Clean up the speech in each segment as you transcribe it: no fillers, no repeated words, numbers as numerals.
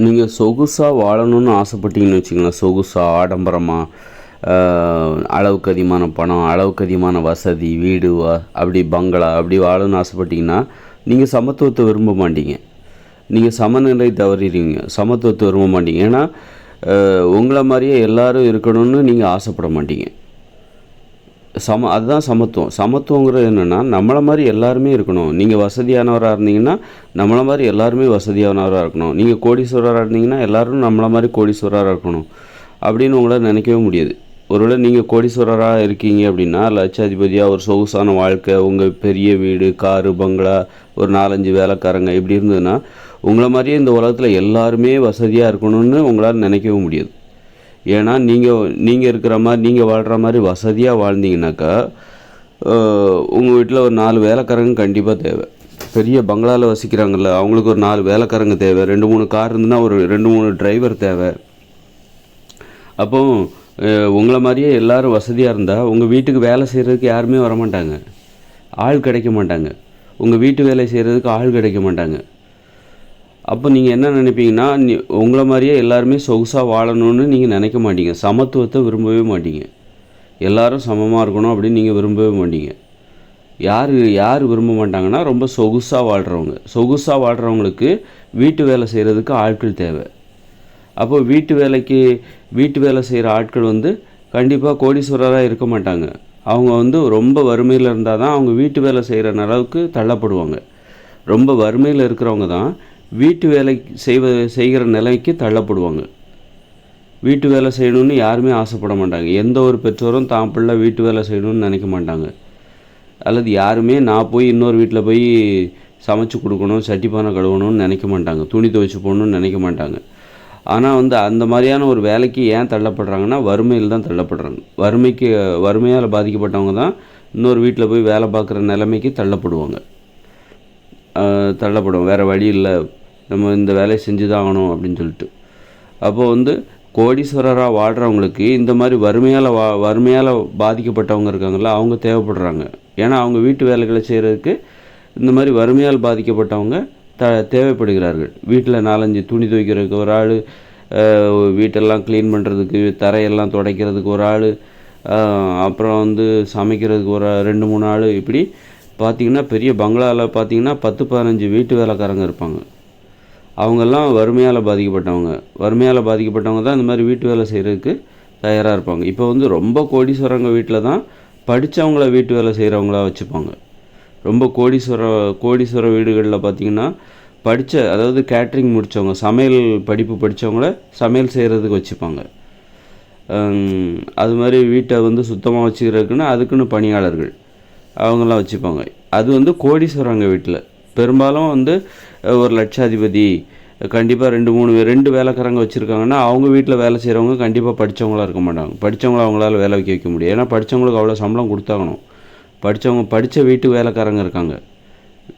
நீங்கள் சொகுசாக வாழணும்னு ஆசைப்பட்டீங்கன்னு வச்சுங்களேன், சொகுசாக ஆடம்பரமாக அளவுக்கு அதிகமான பணம், அளவுக்கு அதிகமான வசதி, வீடு அப்படி பங்களா அப்படி வாழணும்னு ஆசைப்பட்டீங்கன்னா நீங்கள் சமத்துவத்தை விரும்ப மாட்டீங்க. நீங்கள் சமநிலை தவறிடுவீங்க, சமத்துவத்தை விரும்ப மாட்டீங்க. ஏன்னா உங்களை மாதிரியே எல்லோரும் இருக்கணும்னு நீங்கள் ஆசைப்பட மாட்டீங்க. அதுதான் சமத்துவம். சமத்துவங்கிறது என்னென்னா, நம்மளை மாதிரி எல்லாருமே இருக்கணும். நீங்கள் வசதியானவராக இருந்தீங்கன்னா நம்மளை மாதிரி எல்லாருமே வசதியானவராக இருக்கணும். நீங்கள் கோடீஸ்வரராக இருந்தீங்கன்னா எல்லோரும் நம்மளை மாதிரி கோடீஸ்வரராக இருக்கணும் அப்படின்னு உங்களால் நினைக்கவே முடியாது. ஒருவேளை நீங்கள் கோடீஸ்வரராக இருக்கீங்க அப்படின்னா, லட்சாதிபதியாக ஒரு சொகுசான வாழ்க்கை, உங்கள் பெரிய வீடு, காரு, பங்களா, ஒரு 4-5 வேலைக்காரங்க இப்படி இருந்ததுன்னா உங்களை மாதிரியே இந்த உலகத்தில் எல்லாருமே வசதியாக இருக்கணும்னு உங்களால் நினைக்கவே முடியாது. ஏன்னா நீங்கள் இருக்கிற மாதிரி, நீங்கள் வாழ்கிற மாதிரி வசதியாக வாழ்ந்தீங்கன்னாக்கா உங்கள் வீட்டில் ஒரு 4 வேலைக்காரங்க கண்டிப்பாக தேவை. பெரிய பங்களாவில் வசிக்கிறாங்கல்ல, அவங்களுக்கு ஒரு 4 வேலைக்காரங்க தேவை. 2-3 கார் இருந்துன்னா ஒரு 2-3 டிரைவர் தேவை. அப்போ உங்களை மாதிரியே எல்லோரும் வசதியாக இருந்தால் உங்கள் வீட்டுக்கு வேலை செய்கிறதுக்கு யாருமே வரமாட்டாங்க, ஆள் கிடைக்க மாட்டாங்க. உங்கள் வீட்டு வேலை செய்கிறதுக்கு ஆள் கிடைக்க மாட்டாங்க. அப்போ நீங்கள் என்ன நினைப்பீங்கன்னா, உங்களை மாதிரியே எல்லாருமே சொகுசாக வாழணும்னு நீங்கள் நினைக்க மாட்டீங்க. சமத்துவத்தை விரும்பவே மாட்டீங்க. எல்லோரும் சமமாக இருக்கணும் அப்படின்னு நீங்கள் விரும்பவே மாட்டீங்க. யார் விரும்ப மாட்டாங்கன்னா, ரொம்ப சொகுசாக வாழ்கிறவங்க. சொகுசாக வாழ்கிறவங்களுக்கு வீட்டு வேலை செய்கிறதுக்கு ஆட்கள் தேவை. அப்போ வீட்டு வேலை செய்கிற ஆட்கள் கண்டிப்பாக கோடீஸ்வரராக இருக்க மாட்டாங்க. அவங்க ரொம்ப வறுமையில் இருந்தால் தான் அவங்க வீட்டு வேலை செய்கிற அளவுக்கு தள்ளப்படுவாங்க. ரொம்ப வறுமையில் இருக்கிறவங்க தான் வீட்டு வேலை செய்கிற நிலைக்கு தள்ளப்படுவாங்க. வீட்டு வேலை செய்யணும்னு யாருமே ஆசைப்பட மாட்டாங்க. எந்த ஒரு பெற்றோரும் தான் பிள்ளை வீட்டு வேலை செய்யணும்னு நினைக்க மாட்டாங்க. அல்லது யாருமே நான் போய் இன்னொரு வீட்டில் போய் சமைச்சு கொடுக்கணும், சட்டி பானை கழுவணும்னு நினைக்க மாட்டாங்க, துணி துவைச்சி போகணுன்னு நினைக்க மாட்டாங்க. ஆனால் அந்த மாதிரியான ஒரு வேலைக்கு ஏன் தள்ளப்படுறாங்கன்னா, வறுமையில் தான் தள்ளப்படுறாங்க. வறுமையால் பாதிக்கப்பட்டவங்க தான் இன்னொரு வீட்டில் போய் வேலை பார்க்குற நிலைமைக்கு தள்ளப்படுவாங்க. வேறு வழி இல்லை, நம்ம இந்த வேலையை செஞ்சு தான் ஆகணும் அப்படின்னு சொல்லிட்டு. அப்போது கோடீஸ்வரராக வாழ்கிறவங்களுக்கு இந்த மாதிரி வறுமையால் பாதிக்கப்பட்டவங்க இருக்காங்களா, அவங்க தேவைப்படுறாங்க. ஏன்னா அவங்க வீட்டு வேலைகளை செய்கிறதுக்கு இந்த மாதிரி வறுமையால் பாதிக்கப்பட்டவங்க தேவைப்படுகிறார்கள். வீட்டில் 4-5 துணி துவைக்கிறதுக்கு ஒரு ஆள், வீட்டெல்லாம் க்ளீன் பண்ணுறதுக்கு, தரையெல்லாம் துடைக்கிறதுக்கு ஒரு ஆள், அப்புறம் சமைக்கிறதுக்கு ஒரு 2-3 ஆள். இப்படி பார்த்திங்கன்னா பெரிய பங்களாவில் பார்த்திங்கன்னா 10-15 வீட்டு வேலைக்காரங்க இருப்பாங்க. அவங்கெல்லாம் வறுமையால் பாதிக்கப்பட்டவங்க தான் இந்த மாதிரி வீட்டு வேலை செய்கிறதுக்கு தயாராக இருப்பாங்க. இப்போ ரொம்ப கோடீஸ்வரங்க வீட்டில் தான் படித்தவங்கள வீட்டு வேலை செய்கிறவங்களா வச்சுப்பாங்க. ரொம்ப கோடீஸ்வர வீடுகளில் பார்த்திங்கன்னா அதாவது கேட்ரிங் முடித்தவங்க, சமையல் படிப்பு படித்தவங்கள சமையல் செய்கிறதுக்கு வச்சுப்பாங்க. அது மாதிரி வீட்டை சுத்தமாக வச்சுக்கிறதுக்குன்னு அதுக்குன்னு பணியாளர்கள் அவங்களாம் வச்சுப்பாங்க. அது கோடீஸ்வரங்க வீட்டில். பெரும்பாலும் ஒரு லட்சாதிபதி கண்டிப்பாக 2 வேலைக்காரங்க வச்சுருக்காங்கன்னா அவங்க வீட்டில் வேலை செய்கிறவங்க கண்டிப்பாக படித்தவங்களாக இருக்க மாட்டாங்க. படித்தவங்கள அவங்களால வேலை வைக்க முடியாது. ஏன்னா படித்தவங்களுக்கு அவ்வளோ சம்பளம் கொடுத்தாகணும். படித்த வீட்டு வேலைக்காரங்க இருக்காங்க.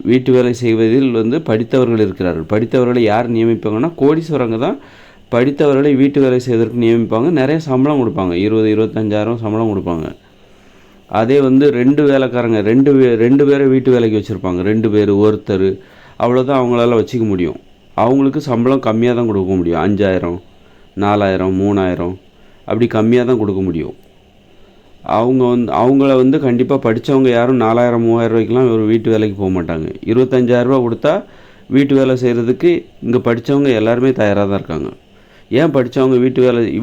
வீட்டு வேலை செய்வதில் படித்தவர்கள் இருக்கிறார்கள். படித்தவர்களை யார் நியமிப்பாங்கன்னா, கோடீஸ்வரங்க தான் படித்தவர்களை வீட்டு வேலை செய்வதற்கு நியமிப்பாங்க. நிறைய சம்பளம் கொடுப்பாங்க, 20-25,000 சம்பளம் கொடுப்பாங்க. அதே 2 வேலைக்காரங்க 2 பேரை வீட்டு வேலைக்கு வச்சுருப்பாங்க. 2 பேர், ஒருத்தர், அவ்வளோதான் அவங்களால வச்சுக்க முடியும். அவங்களுக்கு சம்பளம் கம்மியாக தான் கொடுக்க முடியும். 5,000, 4,000, 3,000 அப்படி கம்மியாக தான் கொடுக்க முடியும். அவங்கள கண்டிப்பாக படித்தவங்க யாரும் 4,000, 3,000 ரூபாய்க்கெலாம் ஒரு வீட்டு வேலைக்கு போக மாட்டாங்க. 25,000 கொடுத்தா வீட்டு வேலை செய்கிறதுக்கு இங்கே படித்தவங்க எல்லாருமே தயாராக தான் இருக்காங்க. ஏன் படித்தவங்க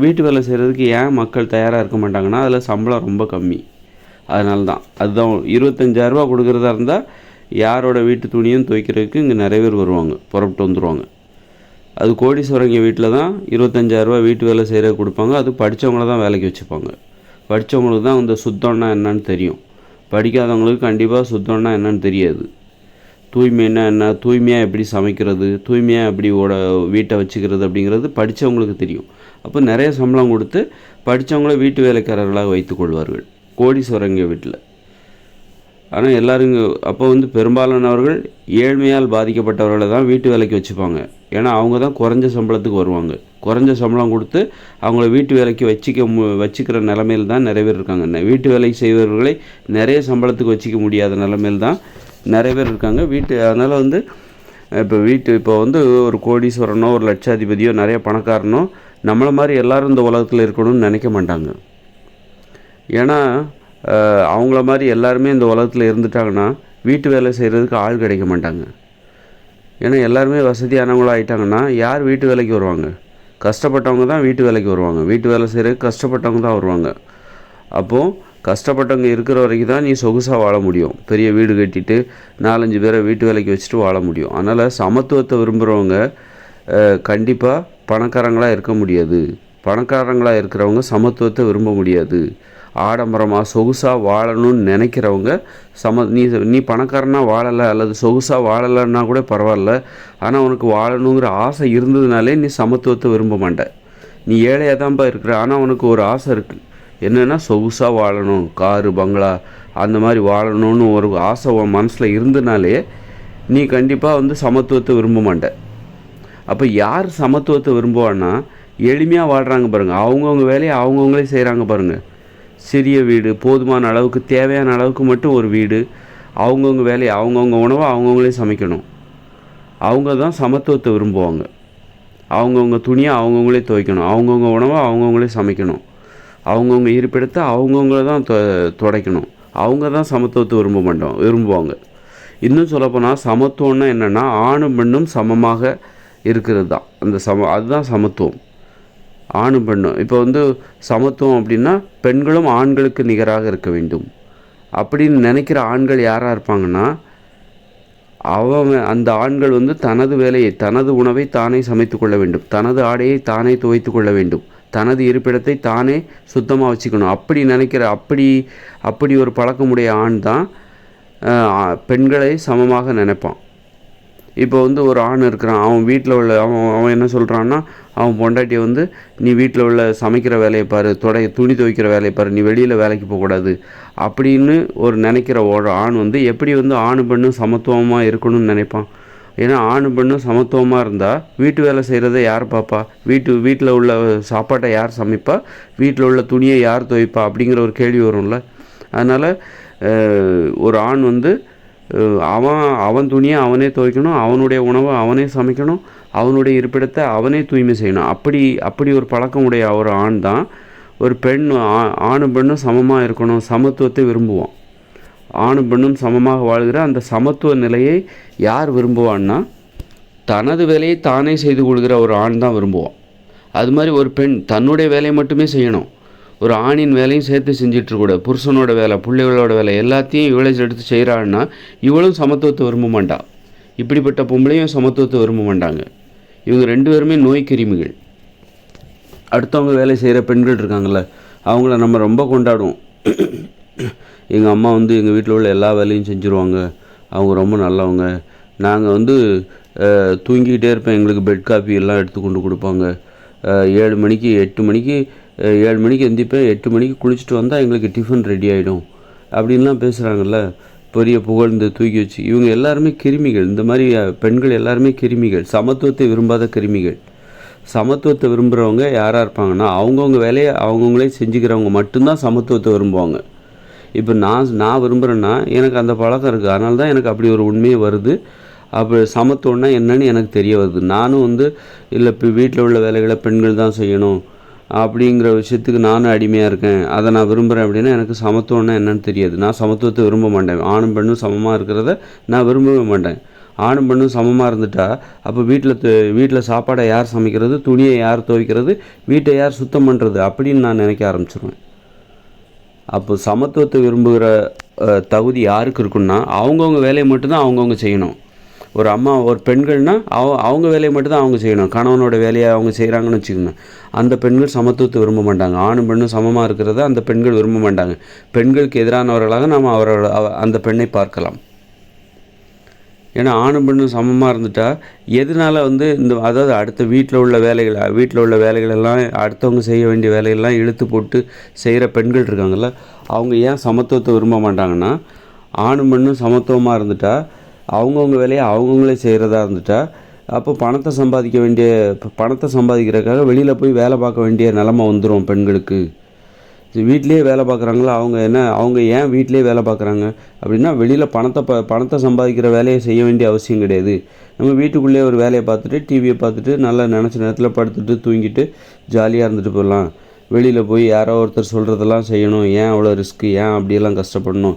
வீட்டு வேலை செய்கிறதுக்கு ஏன் மக்கள் தயாராக இருக்க மாட்டாங்கன்னா, அதில் சம்பளம் ரொம்ப கம்மி. அதுதான் 25,000 கொடுக்குறதா இருந்தால் யாரோட வீட்டு துணியும் துவைக்கிறதுக்கு இங்கே நிறைய பேர் வருவாங்க, புறப்பட்டு வந்துடுவாங்க. அது கோடீஸ்வரங்க வீட்டில் தான் 25,000 வீட்டு வேலை செய்கிறதுக்கு கொடுப்பாங்க. அது படித்தவங்கள தான் வேலைக்கு வச்சுப்பாங்க. படித்தவங்களுக்கு தான் சுத்தம்னா என்னன்னு தெரியும். படிக்காதவங்களுக்கு கண்டிப்பாக சுத்தம்னா என்னன்னு தெரியாது. தூய்மைன்னா என்ன, தூய்மையாக எப்படி சமைக்கிறது, தூய்மையாக எப்படி வீட்டை வச்சுக்கிறது அப்படிங்கிறது படித்தவங்களுக்கு தெரியும். அப்போ நிறைய சம்பளம் கொடுத்து படித்தவங்கள வீட்டு வேலைக்காரர்களாக வைத்துக்கொள்வார்கள் கோடீஸ்வரங்க வீட்டில். ஆனால் எல்லோரும் அப்போ பெரும்பாலானவர்கள் ஏழ்மையால் பாதிக்கப்பட்டவர்களை தான் வீட்டு வேலைக்கு வச்சுப்பாங்க. ஏன்னா அவங்க தான் குறைஞ்ச சம்பளத்துக்கு வருவாங்க. குறைஞ்ச சம்பளம் கொடுத்து அவங்கள வீட்டு வேலைக்கு வச்சுக்கிற நிலைமையில் தான் நிறைய பேர் இருக்காங்க. வீட்டு வேலை செய்பவர்களை நிறைய சம்பளத்துக்கு வச்சுக்க முடியாத நிலைமையில் தான் நிறைய பேர் இருக்காங்க. அதனால் இப்போ வந்து ஒரு கோடீஸ்வரனோ ஒரு லட்சாதிபதியோ நிறைய பணக்காரனோ நம்மளை மாதிரி எல்லோரும் இந்த உலகத்தில் இருக்கணும்னு நினைக்க மாட்டாங்க. ஏன்னா அவங்கள மாதிரி எல்லாருமே இந்த உலகத்தில் இருந்துட்டாங்கன்னா வீட்டு வேலை செய்கிறதுக்கு ஆள் கிடைக்க மாட்டாங்க. ஏன்னா எல்லாருமே வசதியானவங்களாக ஆகிட்டாங்கன்னா யார் வீட்டு வேலைக்கு வருவாங்க? கஷ்டப்பட்டவங்க தான் வீட்டு வேலைக்கு வருவாங்க. வீட்டு வேலை செய்கிறதுக்கு கஷ்டப்பட்டவங்க தான் வருவாங்க. அப்போது கஷ்டப்பட்டவங்க இருக்கிற வரைக்கும் தான் நீ சொகுசாக வாழ முடியும். பெரிய வீடு கட்டிட்டு 4-5 பேரை வீட்டு வேலைக்கு வச்சுட்டு வாழ முடியும். அதனால் சமத்துவத்தை விரும்புகிறவங்க கண்டிப்பாக பணக்காரங்களாக இருக்க முடியாது. பணக்காரங்களாக இருக்கிறவங்க சமத்துவத்தை விரும்ப முடியாது. ஆடம்பரமாக சொகுசாக வாழணும்னு நினைக்கிறவங்க நீ பணக்காரனாக வாழலை அல்லது சொகுசாக வாழலைன்னா கூட பரவாயில்ல, ஆனால் உனக்கு வாழணுங்கிற ஆசை இருந்ததுனாலே நீ சமத்துவத்தை விரும்ப மாட்ட. நீ ஏழையாக தான்ப்பா இருக்கிற, ஆனால் உனக்கு ஒரு ஆசை இருக்குது. என்னென்னா சொகுசாக வாழணும், காரு பங்களா அந்த மாதிரி வாழணும்னு ஒரு ஆசை உன் மனசில் இருந்தனாலே நீ கண்டிப்பாக வந்து சமத்துவத்தை விரும்ப மாட்ட. அப்போ யார் சமத்துவத்தை விரும்புவான்னா எளிமையாக வாழ்கிறாங்க பாருங்கள். அவங்கவுங்க வேலையை அவங்கவுங்களே செய்கிறாங்க பாருங்கள். சிறிய வீடு, போதுமான அளவுக்கு தேவையான அளவுக்கு மட்டும் ஒரு வீடு, அவங்கவுங்க வேலையை அவங்கவுங்க உணவை அவங்கவுங்களே சமைக்கணும். அவங்க தான் சமத்துவத்தை விரும்புவாங்க. அவங்கவுங்க துணியை அவங்கவுங்களே துவைக்கணும், அவங்கவுங்க உணவை அவங்கவுங்களே சமைக்கணும், அவங்கவுங்க இருப்பிடத்தை அவங்கவுங்கள தான் துடைக்கணும். அவங்க தான் சமத்துவத்தை விரும்புவாங்க. இன்னும் சொல்லப்போனால் சமத்துவம்னா என்னென்னா ஆணும் பெண்ணும் சமமாக இருக்கிறது தான் அதுதான் சமத்துவம். ஆணும் பெண்ணும் இப்போ வந்து சமத்துவம் அப்படின்னா பெண்களும் ஆண்களுக்கு நிகராக இருக்க வேண்டும் அப்படின்னு நினைக்கிற ஆண்கள் யாராக இருப்பாங்கன்னா அந்த ஆண்கள் வந்து தனது வேலையை தனது உணவை தானே சமைத்து கொள்ள வேண்டும், தனது ஆடையை தானே துவைத்து கொள்ள வேண்டும், தனது இருப்பிடத்தை தானே சுத்தமாக வச்சுக்கணும். அப்படி ஒரு பழக்கமுடைய ஆண் தான் பெண்களை சமமாக நினைப்பான். இப்போ வந்து ஒரு ஆண் இருக்கிறான், அவன் வீட்டில் உள்ள அவன் என்ன சொல்கிறான்னா, அவன் பொண்டாட்டியை வந்து நீ வீட்டில் உள்ள சமைக்கிற வேலையை பாரு, துணி துவைக்கிற வேலையை பாரு, நீ வெளியில் வேலைக்கு போகக்கூடாது அப்படின்னு நினைக்கிற ஒரு ஆண் வந்து எப்படி வந்து ஆணு பெண்ணும் சமத்துவமாக இருக்கணும்னு நினைப்பான்? ஏன்னா ஆணு பெண்ணும் சமத்துவமாக இருந்தால் வீட்டு வேலை செய்கிறத யார் பார்ப்பா? வீட்டில் உள்ள சாப்பாட்டை யார் சமைப்பா? வீட்டில் உள்ள துணியை யார் துவைப்பா? அப்படிங்கிற ஒரு கேள்வி வரும்ல. அதனால் ஒரு ஆண் வந்து அவன் துணியை அவனே துவைக்கணும், அவனுடைய உணவை அவனே சமைக்கணும், அவனுடைய இருப்பிடத்தை அவனே தூய்மை செய்யணும். அப்படி ஒரு பழக்கம் உடைய ஒரு ஆண் தான் ஒரு ஆணும் பெண்ணும் சமமாக இருக்கணும், சமத்துவத்தை விரும்புவான். ஆணும் பெண்ணும் சமமாக வாழ்கிற அந்த சமத்துவ நிலையை யார் விரும்புவான்னா தனது வேலையை தானே செய்து கொள்கிற ஒரு ஆண் தான் விரும்புவான். அது மாதிரி ஒரு பெண் தன்னுடைய வேலையை மட்டுமே செய்யணும், ஒரு ஆணின் வேலையும் சேர்த்து செஞ்சிட்ருக்கூடாது. புருஷனோட வேலை, பிள்ளைகளோட வேலை எல்லாத்தையும் இவளை எடுத்து செய்கிறான்னா இவளும் சமத்துவத்தை விரும்ப மாட்டா. இப்படிப்பட்ட பொம்பளையும் சமத்துவத்தை விரும்ப மாட்டாங்க. இவங்க 2 பேருமே நோய் கிருமிகள். அடுத்தவங்க வேலை செய்கிற பெண்கள் இருக்காங்கள்ல, அவங்கள நம்ம ரொம்ப கொண்டாடுவோம். எங்கள் அம்மா வந்து எங்கள் வீட்டில் உள்ள எல்லா வேலையும் செஞ்சுருவாங்க, அவங்க ரொம்ப நல்லவங்க. நாங்கள் வந்து தூங்கிக்கிட்டே இருப்பேன், எங்களுக்கு பெட் காப்பி எல்லாம் எடுத்து கொண்டு கொடுப்பாங்க. 7 மணிக்கு 8 மணிக்கு 7 மணிக்கு எந்திப்பேன், 8 மணிக்கு குளிச்சுட்டு வந்தால் எங்களுக்கு டிஃபன் ரெடி ஆகிடும் அப்படின்லாம் பேசுகிறாங்கல்ல. பெரிய புகழ்ந்து தூக்கி வச்சு இவங்க எல்லாருமே கிருமிகள். இந்த மாதிரி பெண்கள் எல்லாருமே கிருமிகள், சமத்துவத்தை விரும்பாத கிருமிகள். சமத்துவத்தை விரும்புகிறவங்க யாராக இருப்பாங்கன்னா அவங்கவுங்க வேலையை அவங்கவுங்களே செஞ்சுக்கிறவங்க மட்டும்தான் சமத்துவத்தை விரும்புவாங்க. இப்போ நான் விரும்புகிறேன்னா எனக்கு அந்த பழக்கம் இருக்குது, அதனால தான் எனக்கு அப்படி ஒரு உண்மையே வருது. அப்போ சமத்துவம்னா என்னன்னு எனக்கு தெரிய வருது. நானும் வந்து இல்லை இப்போ வீட்டில் உள்ள வேலைகளை பெண்கள் தான் செய்யணும் அப்படிங்கிற விஷயத்துக்கு நானும் அடிமையாக இருக்கேன், அதை நான் விரும்புகிறேன் அப்படின்னா எனக்கு சமத்துவம்னா என்னன்னு தெரியாது. நான் சமத்துவத்தை விரும்ப மாட்டேன். ஆணும் பெண்ணும் சமமாக இருக்கிறத நான் விரும்பவே மாட்டேன். ஆணும் பெண்ணும் சமமாக இருந்துட்டா அப்போ வீட்டில் சாப்பாடை யார் சமைக்கிறது, துணியை யார் துவைக்கிறது, வீட்டை யார் சுத்தம் பண்ணுறது அப்படின்னு நான் நினைக்க ஆரம்பிச்சிருவேன். அப்போ சமத்துவத்தை விரும்புகிற தகுதி யாருக்கு இருக்குன்னா அவங்கவுங்க வேலையை மட்டும்தான் அவங்கவுங்க செய்யணும். ஒரு பெண்கள்னால் அவங்க வேலையை மட்டும்தான் அவங்க செய்யணும். கணவனோட வேலையை அவங்க செய்கிறாங்கன்னு வச்சுக்கோங்க, அந்த பெண்கள் சமத்துவத்தை விரும்ப மாட்டாங்க. ஆணும் பெண்ணும் சமமாக இருக்கிறத அந்த பெண்கள் விரும்ப மாட்டாங்க. பெண்களுக்கு எதிரானவர்களாக நாம் அந்த பெண்ணை பார்க்கலாம். ஏன்னா ஆணும் பெண்ணும் சமமாக இருந்துட்டால் எதனால் வந்து அதாவது அடுத்த வீட்டில் உள்ள வேலைகளெல்லாம் அடுத்தவங்க செய்ய வேண்டிய வேலையெல்லாம் இழுத்து போட்டு செய்கிற பெண்கள் இருக்காங்கள்ல, அவங்க ஏன் சமத்துவத்தை விரும்ப மாட்டாங்கன்னா ஆணும் பெண்ணும் சமத்துவமாக இருந்துட்டால் அவங்கவுங்க வேலையை அவங்கவுங்களே செய்கிறதா இருந்துட்டா அப்போ பணத்தை சம்பாதிக்கிறதுக்காக வெளியில் போய் வேலை பார்க்க வேண்டிய நிலமை வந்துடும் பெண்களுக்கு. வீட்டிலேயே வேலை பார்க்குறாங்களா, அவங்க ஏன் வீட்டிலேயே வேலை பார்க்குறாங்க அப்படின்னா, வெளியில் பணத்தை சம்பாதிக்கிற வேலையை செய்ய வேண்டிய அவசியம் கிடையாது. நம்ம வீட்டுக்குள்ளேயே ஒரு வேலையை பார்த்துட்டு, டிவியை பார்த்துட்டு, நல்லா நினச்ச நேரத்தில் படுத்துட்டு தூங்கிட்டு ஜாலியாக இருந்துட்டு போயிடலாம். வெளியில் போய் யாரோ ஒருத்தர் சொல்கிறதெல்லாம் செய்யணும், ஏன் அவ்வளோ ரிஸ்க்கு, ஏன் அப்படியெல்லாம் கஷ்டப்படணும்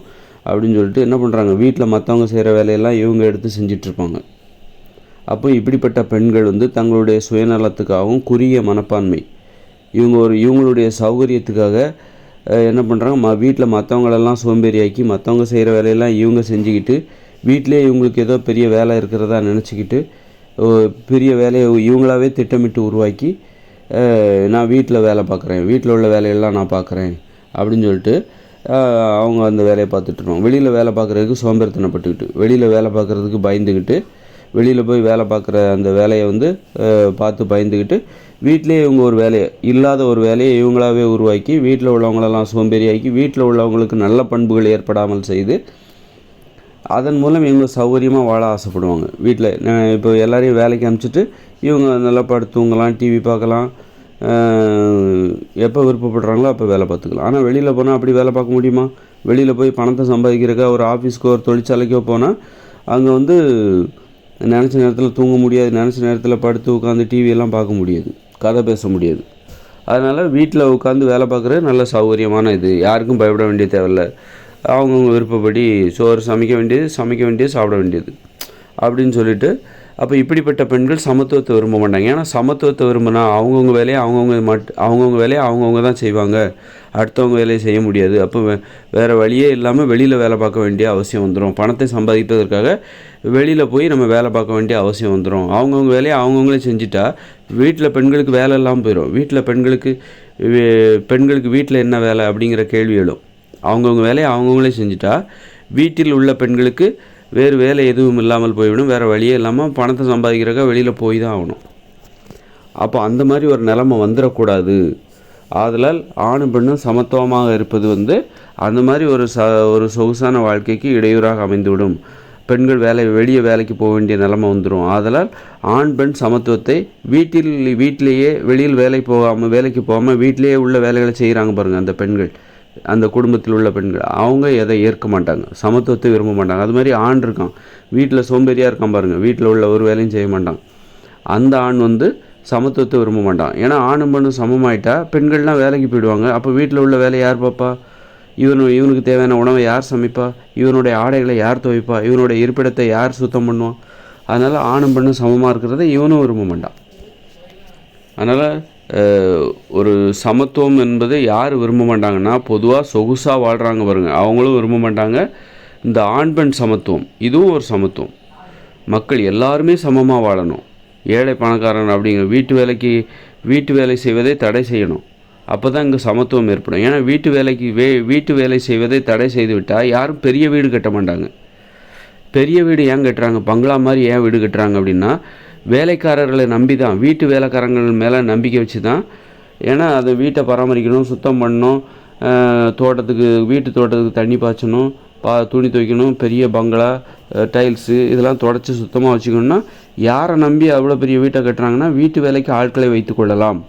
அப்படின்னு சொல்லிட்டு என்ன பண்ணுறாங்க, வீட்டில் மற்றவங்க செய்கிற வேலையெல்லாம் இவங்க எடுத்து செஞ்சிட்ருப்பாங்க. அப்போ இப்படிப்பட்ட பெண்கள் தங்களுடைய சுயநலத்துக்காகவும் குறுகிய மனப்பான்மை, இவங்களுடைய சௌகரியத்துக்காக என்ன பண்ணுறாங்க, வீட்டில் மற்றவங்களெல்லாம் சோம்பேறியாக்கி மற்றவங்க செய்கிற வேலையெல்லாம் இவங்க செஞ்சுக்கிட்டு, வீட்டிலே இவங்களுக்கு ஏதோ பெரிய வேலை இருக்கிறதா நினச்சிக்கிட்டு பெரிய வேலையை இவங்களாவே திட்டமிட்டு உருவாக்கி, நான் வீட்டில் வேலை பார்க்குறேன், வீட்டில் உள்ள வேலையெல்லாம் நான் பார்க்குறேன் அப்படின்னு சொல்லிட்டு அவங்க அந்த வேலையை பார்த்துட்ருக்கோம். வெளியில் வேலை பார்க்குறதுக்கு சோம்பேறித்தனப்பட்டுக்கிட்டு, வெளியில் வேலை பார்க்குறதுக்கு பயந்துக்கிட்டு, வெளியில் போய் வேலை பார்க்குற அந்த வேலையை பார்த்து பயந்துக்கிட்டு, வீட்டிலேயே இவங்க ஒரு வேலையை இல்லாத ஒரு வேலையை இவங்களாவே உருவாக்கி, வீட்டில் உள்ளவங்களெல்லாம் சோம்பேறியாக்கி, வீட்டில் உள்ளவங்களுக்கு நல்ல பண்புகள் ஏற்படாமல் செய்து, அதன் மூலம் இவங்க சௌகரியமாக வாழ ஆசைப்படுவாங்க. வீட்டில் இப்போ எல்லாரையும் வேலைக்கு அனுப்பிச்சிட்டு இவங்க நல்லா படுத்து தூங்கலாம், டிவி பார்க்கலாம், எப்போ விருப்பப்படுறாங்களோ அப்போ வேலை பார்த்துக்கலாம். ஆனால் வெளியில் போனால் அப்படி வேலை பார்க்க முடியுமா? வெளியில் போய் பணத்தை சம்பாதிக்கிறக்கா ஒரு ஆஃபீஸ்க்கோ ஒரு தொழிற்சாலைக்கோ போனால் அங்கே நினச்ச நேரத்தில் தூங்க முடியாது, நினச்ச நேரத்தில் படுத்து உட்காந்து டிவியெல்லாம் பார்க்க முடியாது, கதை பேச முடியாது. அதனால் வீட்டில் உட்காந்து வேலை பார்க்குறது நல்ல சௌகரியமான இது, யாருக்கும் பயப்பட வேண்டிய தேவையில்லை. அவங்கவுங்க விருப்பப்படி சோறு சமைக்க வேண்டியது சாப்பிட வேண்டியது அப்படின்னு சொல்லிட்டு, அப்போ இப்படிப்பட்ட பெண்கள் சமத்துவத்தை விரும்ப மாட்டாங்க. ஏன்னா சமத்துவத்தை விரும்பினா அவங்கவுங்க வேலையை அவங்கவுங்க தான் செய்வாங்க, அடுத்தவங்க வேலையை செய்ய முடியாது. அப்போ வேறு வழியே இல்லாமல் வெளியில் வேலை பார்க்க வேண்டிய அவசியம் வந்துடும். பணத்தை சம்பாதிப்பதற்காக வெளியில் போய் நம்ம வேலை பார்க்க வேண்டிய அவசியம் வந்துடும். அவங்கவுங்க வேலையை அவங்கவுங்களே செஞ்சுட்டா வீட்டில் பெண்களுக்கு வேலை இல்லாமல் போயிடும். வீட்டில் பெண்களுக்கு வீட்டில் என்ன வேலை அப்படிங்கிற கேள்வி எழும். அவங்கவுங்க வேலையை அவங்கவுங்களே செஞ்சுட்டா வீட்டில் உள்ள பெண்களுக்கு வேறு வேலை எதுவும் இல்லாமல் போய்விடும். வேறு வழியே இல்லாமல் பணத்தை சம்பாதிக்கிறக்க வெளியில் போய் தான் ஆகணும். அப்போ அந்த மாதிரி ஒரு நிலைமை வந்துடக்கூடாது. ஆதலால் ஆணும் பெண்ணும் சமத்துவமாக இருப்பது அந்த மாதிரி ஒரு சொகுசான வாழ்க்கைக்கு இடையூறாக அமைந்துவிடும். பெண்கள் வெளியே வேலைக்கு போக வேண்டிய நிலைமை வந்துடும். ஆதலால் ஆண் பெண் சமத்துவத்தை வீட்டிலேயே வெளியில் வேலைக்கு போகாமல் வீட்டிலேயே உள்ள வேலைகளை செய்கிறாங்க பாருங்கள் அந்த பெண்கள், அந்த குடும்பத்தில் உள்ள பெண்கள், அவங்க எதை ஏற்க மாட்டாங்க, சமத்துவத்தை விரும்ப மாட்டாங்க. அது மாதிரி ஆண் இருக்கான், வீட்டில் சோம்பேறியாக இருக்கான் பாருங்கள், வீட்டில் உள்ள ஒரு வேலையும் செய்ய மாட்டான். அந்த ஆண் சமத்துவத்தை விரும்ப மாட்டான். ஏன்னா ஆணும் பெண்ணும் சமமாயிட்டா பெண்கள்லாம் வேலைக்கு போயிடுவாங்க. அப்போ வீட்டில் உள்ள வேலையை யார் பார்ப்பா? இவனுக்கு தேவையான உணவை யார் சமைப்பா? இவனுடைய ஆடைகளை யார் துவைப்பா? இவனுடைய இருப்பிடத்தை யார் சுத்தம் பண்ணுவான்? அதனால் ஆணும் பெண்ணும் சமமாக இருக்கிறத இவனும் விரும்ப மாட்டான். அதனால் ஒரு சமத்துவம் என்பது யார் விரும்ப மாட்டாங்கன்னா, பொதுவாக சொகுசாக வாழ்கிறாங்க பாருங்கள், அவங்களும் விரும்ப மாட்டாங்க. இந்த ஆண் பெண் சமத்துவம் இதுவும் ஒரு சமத்துவம். மக்கள் எல்லாருமே சமமாக வாழணும். ஏழை பணக்காரன் அப்படிங்கிற வீட்டு வேலை செய்வதை தடை செய்யணும். அப்போ தான் இங்கே சமத்துவம் ஏற்படும். ஏன்னா வீட்டு வேலை செய்வதை தடை செய்து விட்டால் யாரும் பெரிய வீடு கட்ட மாட்டாங்க. பெரிய வீடு ஏன் கட்டுறாங்க, பங்களா மாதிரி ஏன் வீடு கட்டுறாங்க அப்படின்னா, வேலைக்காரர்களை நம்பி தான், வீட்டு வேலைக்காரங்கள் மேலே நம்பிக்கை வச்சு தான். ஏன்னா அதை வீட்டை பராமரிக்கணும், சுத்தம் பண்ணணும், வீட்டு தோட்டத்துக்கு தண்ணி பாய்ச்சணும், துணி துவைக்கணும், பெரிய பங்களா டைல்ஸு இதெல்லாம் தொடச்சி சுத்தமாக வச்சுக்கணுன்னா யாரை நம்பி அவ்வளோ பெரிய வீட்டை கட்டுறாங்கன்னா, வீட்டு வேலைக்கு ஆட்களை வைத்து கொள்ளலாம்,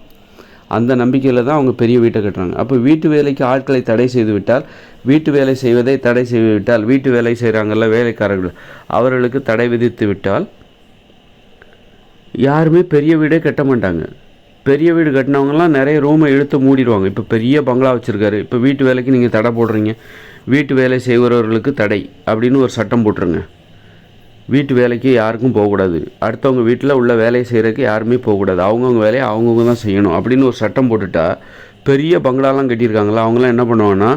அந்த நம்பிக்கையில் தான் அவங்க பெரிய வீட்டை கட்டுறாங்க. அப்போ வீட்டு வேலைக்கு ஆட்களை தடை செய்து விட்டால், வீட்டு வேலை செய்வதை தடை செய்து விட்டால், வீட்டு வேலை செய்கிறாங்கல்ல வேலைக்காரர்கள், அவர்களுக்கு தடை விதித்து விட்டால் யாருமே பெரிய வீடே கட்ட மாட்டாங்க. பெரிய வீடு கட்டினவங்கலாம் நிறைய ரூமை இழுத்து மூடிடுவாங்க. இப்போ பெரிய பங்களா வச்சுருக்காரு, இப்போ வீட்டு வேலைக்கு நீங்கள் தடை போடுறீங்க, வீட்டு வேலை செய்கிறவர்களுக்கு தடை அப்படின்னு ஒரு சட்டம் போட்டுருங்க. வீட்டு வேலைக்கு யாருக்கும் போகக்கூடாது, அடுத்தவங்க வீட்டில் உள்ள வேலையை செய்கிறதுக்கு யாருமே போகக்கூடாது, அவங்கவுங்க வேலையை அவங்கவுங்க தான் செய்யணும் அப்படின்னு ஒரு சட்டம் போட்டுட்டா, பெரிய பங்களாலாம் கட்டியிருக்காங்களா அவங்களாம் என்ன பண்ணுவாங்கன்னா,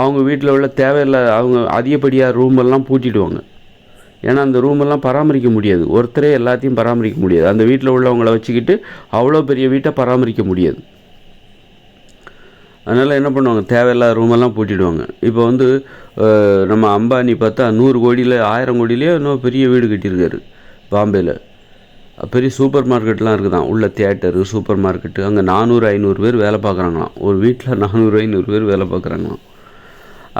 அவங்க வீட்டில் உள்ள தேவையில்லை அவங்க அதிகப்படியாக ரூமெல்லாம் பூட்டிடுவாங்க. ஏன்னா அந்த ரூமெல்லாம் பராமரிக்க முடியாது, ஒருத்தரே எல்லாத்தையும் பராமரிக்க முடியாது. அந்த வீட்டில் உள்ளவங்கள வச்சுக்கிட்டு அவ்வளோ பெரிய வீட்டை பராமரிக்க முடியாது. அதனால் என்ன பண்ணுவாங்க, தேவையில்லாத ரூமெல்லாம் பூட்டிடுவாங்க. இப்போ நம்ம அம்பானி பார்த்தா 100 கோடியில் 1000 கோடியிலே இன்னும் பெரிய வீடு கட்டியிருக்காரு பாம்பேயில். பெரிய சூப்பர் மார்க்கெட்லாம் இருக்குதான், உள்ள தியேட்டரு, சூப்பர் மார்க்கெட்டு. அங்கே 400-500 பேர் வேலை பார்க்குறாங்களாம், ஒரு வீட்டில் 400-500 பேர் வேலை பார்க்குறாங்களாம்.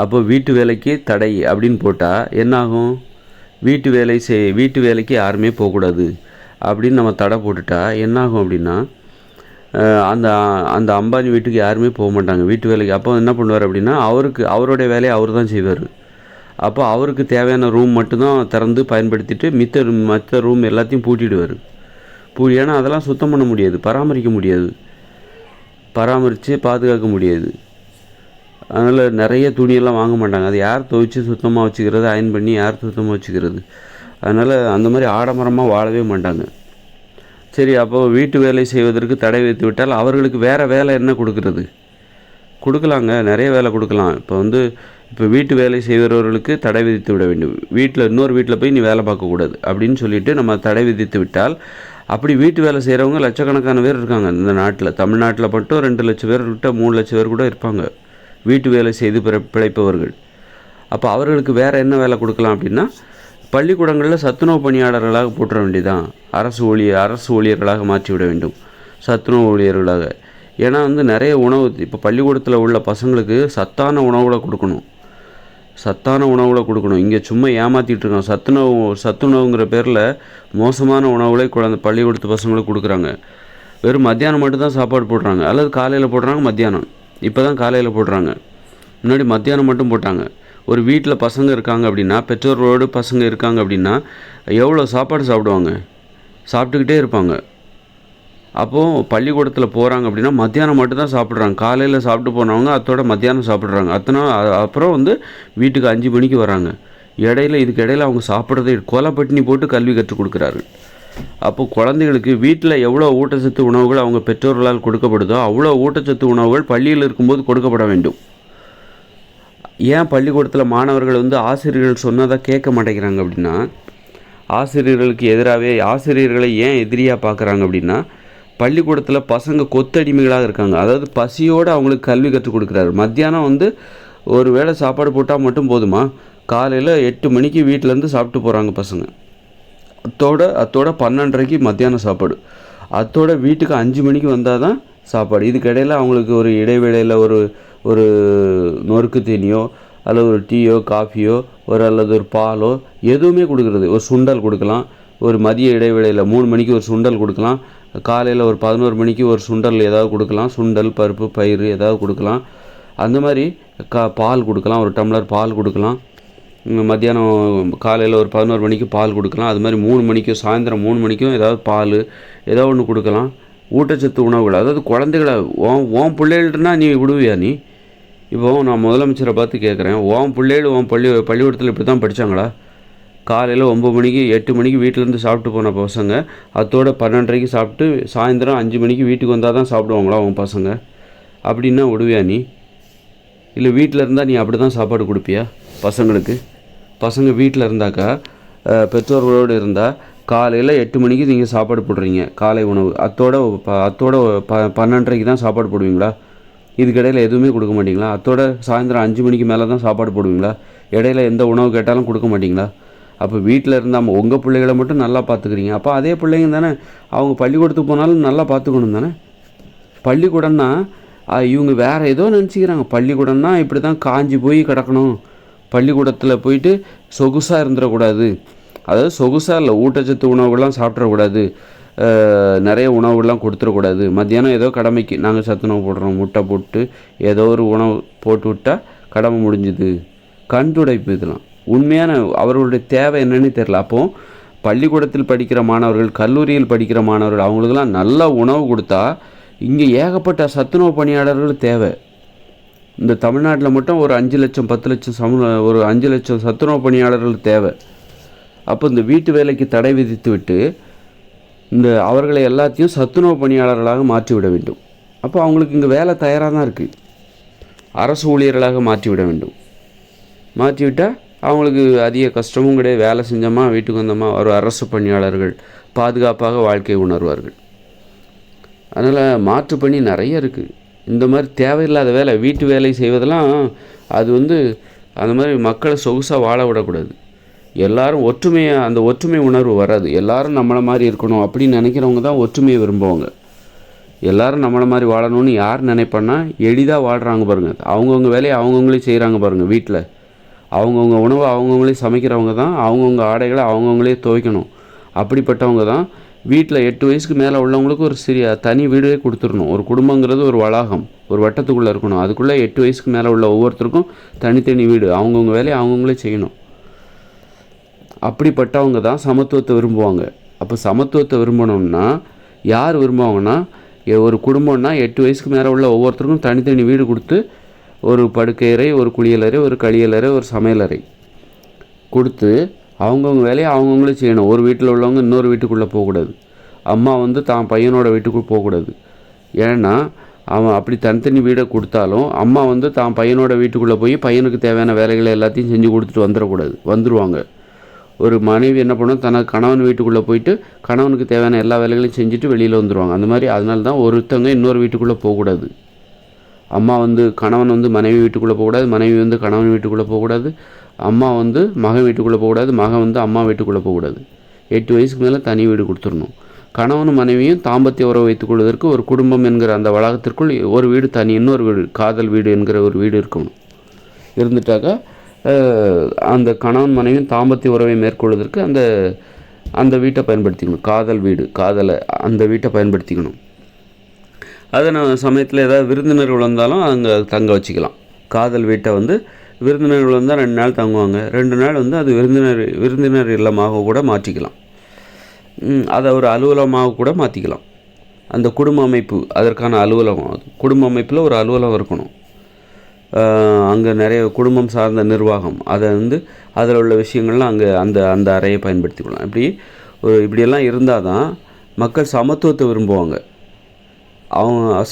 அப்போ வீட்டு வேலைக்கு தடை அப்படின்னு போட்டால் என்னாகும், வீட்டு வேலைக்கு யாருமே போகக்கூடாது அப்படின்னு நம்ம தடை போட்டுட்டா என்னாகும் அப்படின்னா, அந்த அந்த அம்பானி வீட்டுக்கு யாருமே போக மாட்டாங்க வீட்டு வேலைக்கு. அப்போ என்ன பண்ணுவார் அப்படின்னா, அவருடைய வேலையை அவர் தான் செய்வார். அப்போ அவருக்கு தேவையான ரூம் மட்டும்தான் திறந்து பயன்படுத்திட்டு மற்ற ரூம் எல்லாத்தையும் பூட்டிடுவார். ஏன்னா அதெல்லாம் சுத்தம் பண்ண முடியாது, பராமரிக்க முடியாது, பராமரித்து பாதுகாக்க முடியாது. அதனால் நிறைய துணியெல்லாம் வாங்க மாட்டாங்க. அது யார் துவைச்சி சுத்தமாக வச்சுக்கிறது, அயன் பண்ணி யார் சுத்தமாக வச்சுக்கிறது? அதனால் அந்த மாதிரி ஆடம்பரமாக வாழவே மாட்டாங்க. சரி, அப்போது வீட்டு வேலை செய்வதற்கு தடை வைத்து விட்டால் அவர்களுக்கு வேறு வேலை என்ன கொடுக்கறது? கொடுக்கலாங்க, நிறைய வேலை கொடுக்கலாம். இப்போ வீட்டு வேலை செய்கிறவர்களுக்கு தடை விதித்து விட வேண்டும். இன்னொரு வீட்டில் போய் நீ வேலை பார்க்கக்கூடாது அப்படின்னு சொல்லிவிட்டு நம்ம தடை விதித்து விட்டால், அப்படி வீட்டு வேலை செய்கிறவங்க லட்சக்கணக்கான பேர் இருக்காங்க இந்த நாட்டில். தமிழ்நாட்டில் மட்டும் 2 லட்சம் பேர் கிட்ட 3 லட்சம் பேர் கூட இருப்பாங்க வீட்டு வேலை செய்து பிழைப்பவர்கள். அப்போ அவர்களுக்கு வேறு என்ன வேலை கொடுக்கலாம் அப்படின்னா, பள்ளிக்கூடங்களில் சத்துணவு பணியாளர்களாக போட்டுற வேண்டியதான். அரசு ஊழியர்களாக மாற்றிவிட வேண்டும், சத்துணவு ஊழியர்களாக. ஏன்னா நிறைய உணவு இப்போ பள்ளிக்கூடத்தில் உள்ள பசங்களுக்கு சத்தான உணவுகளை கொடுக்கணும். இங்கே சும்மா ஏமாற்றிட்டு இருக்காங்க. சத்துணவுங்கிற பேரில் மோசமான உணவுகளை பள்ளிக்கூடத்து பசங்களுக்கு கொடுக்குறாங்க. வெறும் மத்தியானம் மட்டும்தான் சாப்பாடு போடுறாங்க, அல்லது காலையில் போடுறாங்க, மத்தியானம். இப்போ தான் காலையில் போடுறாங்க, முன்னாடி மத்தியானம் மட்டும் போட்டாங்க. ஒரு வீட்டில் பசங்க இருக்காங்க அப்படின்னா, பெற்றோர்களோடு பசங்க இருக்காங்க அப்படின்னா எவ்வளோ சாப்பாடு சாப்பிடுவாங்க? சாப்பிட்டுக்கிட்டே இருப்பாங்க. அப்போது பள்ளிக்கூடத்தில் போகிறாங்க அப்படின்னா மத்தியானம் மட்டும்தான் சாப்பிட்றாங்க. காலையில் சாப்பிட்டு போனவங்க அதோட மத்தியானம் சாப்பிட்றாங்க. அப்புறம் வீட்டுக்கு 5 மணிக்கு வராங்க. இதுக்கு இடையில அவங்க சாப்பிட்றதை கொலை பட்டினி போட்டு கல்வி கற்றுக் கொடுக்குறாரு. அப்போது குழந்தைகளுக்கு வீட்டில் எவ்வளோ ஊட்டச்சத்து உணவுகள் அவங்க பெற்றோர்களால் கொடுக்கப்படுதோ அவ்வளோ ஊட்டச்சத்து உணவுகள் பள்ளியில் இருக்கும்போது கொடுக்கப்பட வேண்டும். ஏன் பள்ளிக்கூடத்தில் மாணவர்கள் ஆசிரியர்கள் சொன்னதை கேட்க மாட்டேங்கிறாங்க அப்படின்னா, ஆசிரியர்களை ஏன் எதிரியாக பார்க்குறாங்க அப்படின்னா, பள்ளிக்கூடத்தில் பசங்க கொத்தடிமைகளாக இருக்காங்க. அதாவது பசியோடு அவங்களுக்கு கல்வி கற்றுக் கொடுக்குறாரு. மத்தியானம் ஒரு வேளை சாப்பாடு போட்டால் மட்டும் போதுமா? காலையில் 8 மணிக்கு வீட்டிலேருந்து சாப்பிட்டு போகிறாங்க பசங்க. அத்தோட 12:30க்கு மத்தியானம் சாப்பாடு. அத்தோட வீட்டுக்கு 5 மணிக்கு வந்தால் தான் சாப்பாடு. இதுக்கிடையில் அவங்களுக்கு ஒரு இடைவேளையில் ஒரு நொறுக்கு தீனியோ அல்லது ஒரு டீயோ காஃபியோ அல்லது ஒரு பாலோ எதுவுமே கொடுக்குறது. ஒரு சுண்டல் கொடுக்கலாம். ஒரு மதிய இடைவேளையில் 3 மணிக்கு ஒரு சுண்டல் கொடுக்கலாம். காலையில் ஒரு 11 மணிக்கு ஒரு சுண்டல் ஏதாவது கொடுக்கலாம். சுண்டல், பருப்பு, பயிறு ஏதாவது கொடுக்கலாம். அந்த மாதிரி பால் கொடுக்கலாம், ஒரு டம்ளர் பால் கொடுக்கலாம். மத்தியானம் காலையில் ஒரு 11 மணிக்கு பால் கொடுக்கலாம். அது மாதிரி 3 மணிக்கும் சாயந்தரம் 3 மணிக்கும் ஏதாவது பால் ஏதோ ஒன்று கொடுக்கலாம். ஊட்டச்சத்து உணவுகள். அதாவது குழந்தைகளை உன் பிள்ளைகள்னா நீ விடுவியா? நீ இப்போ நான் முதலமைச்சரை பார்த்து கேட்குறேன், உன் பிள்ளைகள் பள்ளிக்கூடத்தில் இப்படி தான் படித்தாங்களா? காலையில் 9 மணிக்கு 8 மணிக்கு வீட்டிலேருந்து சாப்பிட்டு போன பசங்க அதோட 12:30க்கு சாப்பிட்டு சாயந்தரம் 5 மணிக்கு வீட்டுக்கு வந்தால் தான் சாப்பிடுவாங்களா உன் பசங்க? அப்படின்னா விடுவியா நீ? இல்லை வீட்டில் இருந்தால் நீ அப்படி தான் சாப்பாடு கொடுப்பியா பசங்களுக்கு? பசங்க வீட்டில் இருந்தாக்கா, பெற்றோர்களோடு இருந்தால் காலையில் 8 மணிக்கு நீங்கள் சாப்பாடு போடுறீங்க, காலை உணவு. அத்தோட 12:30க்கு தான் சாப்பாடு போடுவீங்களா? இதுக்கிடையில் எதுவுமே கொடுக்க மாட்டிங்களா? அத்தோட சாயந்தரம் 5 மணிக்கு மேலே தான் சாப்பாடு போடுவீங்களா? இடையில எந்த உணவு கேட்டாலும் கொடுக்க மாட்டிங்களா? அப்போ வீட்டில் இருந்தால் உங்கள் பிள்ளைகளை மட்டும் நல்லா பார்த்துக்கிறீங்க. அப்போ அதே பிள்ளைங்க தானே அவங்க பள்ளிக்கூடத்துக்கு போனாலும் நல்லா பார்த்துக்கணும் தானே? பள்ளிக்கூடம்னா இவங்க வேறு ஏதோ நினச்சிக்கிறாங்க. பள்ளிக்கூடம்னா இப்படி தான் காஞ்சி போய் கிடக்கணும், பள்ளிக்கூடத்தில் போயிட்டு சொகுசாக இருந்துடக்கூடாது. அதாவது சொகுசாக இல்லை, ஊட்டச்சத்து உணவுகள்லாம் சாப்பிட்றக்கூடாது, நிறைய உணவுகள்லாம் கொடுத்துடக்கூடாது. மத்தியானம் ஏதோ கடமைக்கு நாங்கள் சத்துணவு போடுறோம், முட்டை போட்டு ஏதோ ஒரு உணவு போட்டு விட்டால் கடமை முடிஞ்சுது. கண்டுடைப்பு. இதெல்லாம் உண்மையான அவர்களுடைய தேவை என்னன்னு தெரில. அப்போது பள்ளிக்கூடத்தில் படிக்கிற மாணவர்கள், கல்லூரியில் படிக்கிற மாணவர்கள், அவங்களுக்கெல்லாம் நல்ல உணவு கொடுத்தா இங்கே ஏகப்பட்ட சத்துணவு பணியாளர்கள் தேவை. இந்த தமிழ்நாட்டில் மட்டும் ஒரு 5 லட்சம் 10 லட்சம் ஒரு 5 லட்சம் சத்துணவு பணியாளர்கள் தேவை. அப்போ இந்த வீட்டு வேலைக்கு தடை விதித்து விட்டு அவர்களை எல்லாத்தையும் சத்துணவு பணியாளர்களாக மாற்றிவிட வேண்டும். அப்போ அவங்களுக்கு இங்கே வேலை தயாராக தான் இருக்குது. அரசு ஊழியர்களாக மாற்றிவிட வேண்டும். மாற்றிவிட்டால் அவங்களுக்கு அதிக கஷ்டமும் கிடையாது. வேலை செஞ்சோமா வீட்டுக்கு வந்தோமா ஒரு அரசு பணியாளர்கள் பாதுகாப்பாக வாழ்க்கை உணர்வார்கள். அதனால் மாற்று பணி நிறைய இருக்குது. இந்த மாதிரி தேவையில்லாத வேலை, வீட்டு வேலை செய்வதெல்லாம் அது அந்த மாதிரி மக்களை சொகுசாக வாழ விடக்கூடாது. எல்லாரும் அந்த ஒற்றுமை உணர்வு வராது. எல்லாரும் நம்மளை மாதிரி இருக்கணும் அப்படின்னு நினைக்கிறவங்க தான் ஒற்றுமையை விரும்புவாங்க. எல்லாரும் நம்மளை மாதிரி வாழணும்னு யார் நினைப்பான்னா எளிதாக வாழ்கிறாங்க பாருங்கள். அவங்கவுங்க வேலையை அவங்கவுங்களே செய்கிறாங்க பாருங்கள். வீட்டில் அவங்கவுங்க உணவை அவங்கவுங்களே சமைக்கிறவங்க தான் அவங்கவுங்க ஆடைகளை அவங்கவுங்களே துவைக்கணும். அப்படிப்பட்டவங்க தான் வீட்டில் 8 வயசுக்கு மேலே உள்ளவங்களுக்கு ஒரு தனி வீடே கொடுத்துடணும். ஒரு குடும்பங்கிறது ஒரு வளாகம், ஒரு வட்டத்துக்குள்ளே இருக்கணும். அதுக்குள்ளே 8 வயசுக்கு மேலே உள்ள ஒவ்வொருத்தருக்கும் தனித்தனி வீடு, அவங்கவுங்க வேலையை அவங்கவுங்களே செய்யணும். அப்படிப்பட்டவங்க தான் சமத்துவத்தை விரும்புவாங்க. அப்போ சமத்துவத்தை விரும்பணும்னா யார் விரும்புவாங்கன்னா, ஒரு குடும்பம்னா 8 வயசுக்கு மேலே உள்ள ஒவ்வொருத்தருக்கும் தனித்தனி வீடு கொடுத்து, ஒரு படுக்கையறை, ஒரு குளியலறை, ஒரு கழியலறை, ஒரு சமையலறை கொடுத்து அவங்கவுங்க வேலையை அவங்கவுங்களே செய்யணும். ஒரு வீட்டில் உள்ளவங்க இன்னொரு வீட்டுக்குள்ளே போகக்கூடாது. அம்மா தான் பையனோட வீட்டுக்குள்ளே போகக்கூடாது. ஏன்னா அவன் அப்படி தனித்தனி வீடை கொடுத்தாலும் அம்மா தான் பையனோட வீட்டுக்குள்ளே போய் பையனுக்கு தேவையான வேலைகளை எல்லாத்தையும் செஞ்சு கொடுத்துட்டு வந்துடுவாங்க. ஒரு மனைவி என்ன பண்ணும், தனக்கு கணவன் வீட்டுக்குள்ளே போயிட்டு கணவனுக்கு தேவையான எல்லா வேலைகளையும் செஞ்சுட்டு வெளியில் வந்துடுவாங்க. அந்த மாதிரி அதனால தான் ஒருத்தவங்க இன்னொரு வீட்டுக்குள்ளே போகக்கூடாது. அம்மா கணவன் மனைவி வீட்டுக்குள்ளே போகக்கூடாது, மனைவி கணவன் வீட்டுக்குள்ளே போகக்கூடாது, அம்மா மகன் வீட்டுக்குள்ளே போகக்கூடாது, மகன் அம்மா வீட்டுக்குள்ளே போகக்கூடாது. 8 வயசுக்கு மேலே தனி வீடு கொடுத்துடணும். கணவனும் மனைவியும் தாம்பத்திய உறவு வைத்துக் கொள்வதற்கு ஒரு குடும்பம் என்கிற அந்த வளாகத்திற்குள் ஒரு வீடு தனி, இன்னொரு வீடு காதல் வீடு என்கிற ஒரு வீடு இருக்கணும். இருந்துட்டாக்கா அந்த கணவன் மனைவியும் தாம்பத்திய உறவை மேற்கொள்வதற்கு அந்த வீட்டை பயன்படுத்திக்கணும். காதல் வீடு, அந்த வீட்டை பயன்படுத்திக்கணும். அதை சமயத்தில் ஏதாவது விருந்தினர்கள் வந்தாலும் அங்கே தங்க வச்சுக்கலாம். காதல் வீட்டை விருந்தினர்கள் வந்தால் 2 நாள் தங்குவாங்க. 2 நாள் அது விருந்தினர் இல்லமாக கூட மாற்றிக்கலாம். அதை ஒரு அலுவலகமாக கூட மாற்றிக்கலாம். அந்த குடும்ப அமைப்பு அதற்கான அலுவலகம், குடும்ப அமைப்பில் ஒரு அலுவலகம் இருக்கணும். அங்கே நிறைய குடும்பம் சார்ந்த நிர்வாகம், அதை அதில் உள்ள விஷயங்கள்லாம் அங்கே அந்த அறையை பயன்படுத்திக்கலாம். இப்படியெல்லாம் இருந்தால் தான் மக்கள் சமத்துவத்தை விரும்புவாங்க.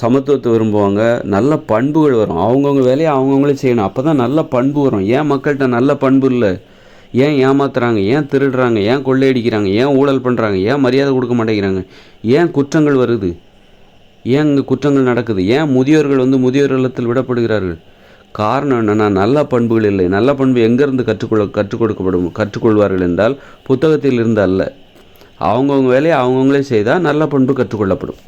சமத்துவத்தை விரும்புவாங்க. நல்ல பண்புகள் வரும். அவங்கவுங்க வேலையை அவங்கவுங்களே செய்யணும். அப்போ தான் நல்ல பண்பு வரும். ஏன் மக்கள்கிட்ட நல்ல பண்பு இல்லை? ஏன் ஏமாத்துறாங்க? ஏன் திருடுறாங்க? ஏன் கொள்ளையடிக்கிறாங்க? ஏன் ஊழல் பண்ணுறாங்க? ஏன் மரியாதை கொடுக்க மாட்டேங்கிறாங்க? ஏன் குற்றங்கள் வருது? ஏன் இங்கே குற்றங்கள் நடக்குது? ஏன் முதியோர்கள் முதியோர் இல்லத்தில் விடப்படுகிறார்கள்? காரணம் என்னென்னா நல்ல பண்புகள் இல்லை. நல்ல பண்பு எங்கேருந்து கற்றுக்கொள்வார்கள் என்றால் புத்தகத்தில் இருந்து அல்ல. அவங்கவுங்க வேலையை அவங்கவுங்களே செய்தால் நல்ல பண்பு கற்றுக்கொள்ளப்படும்.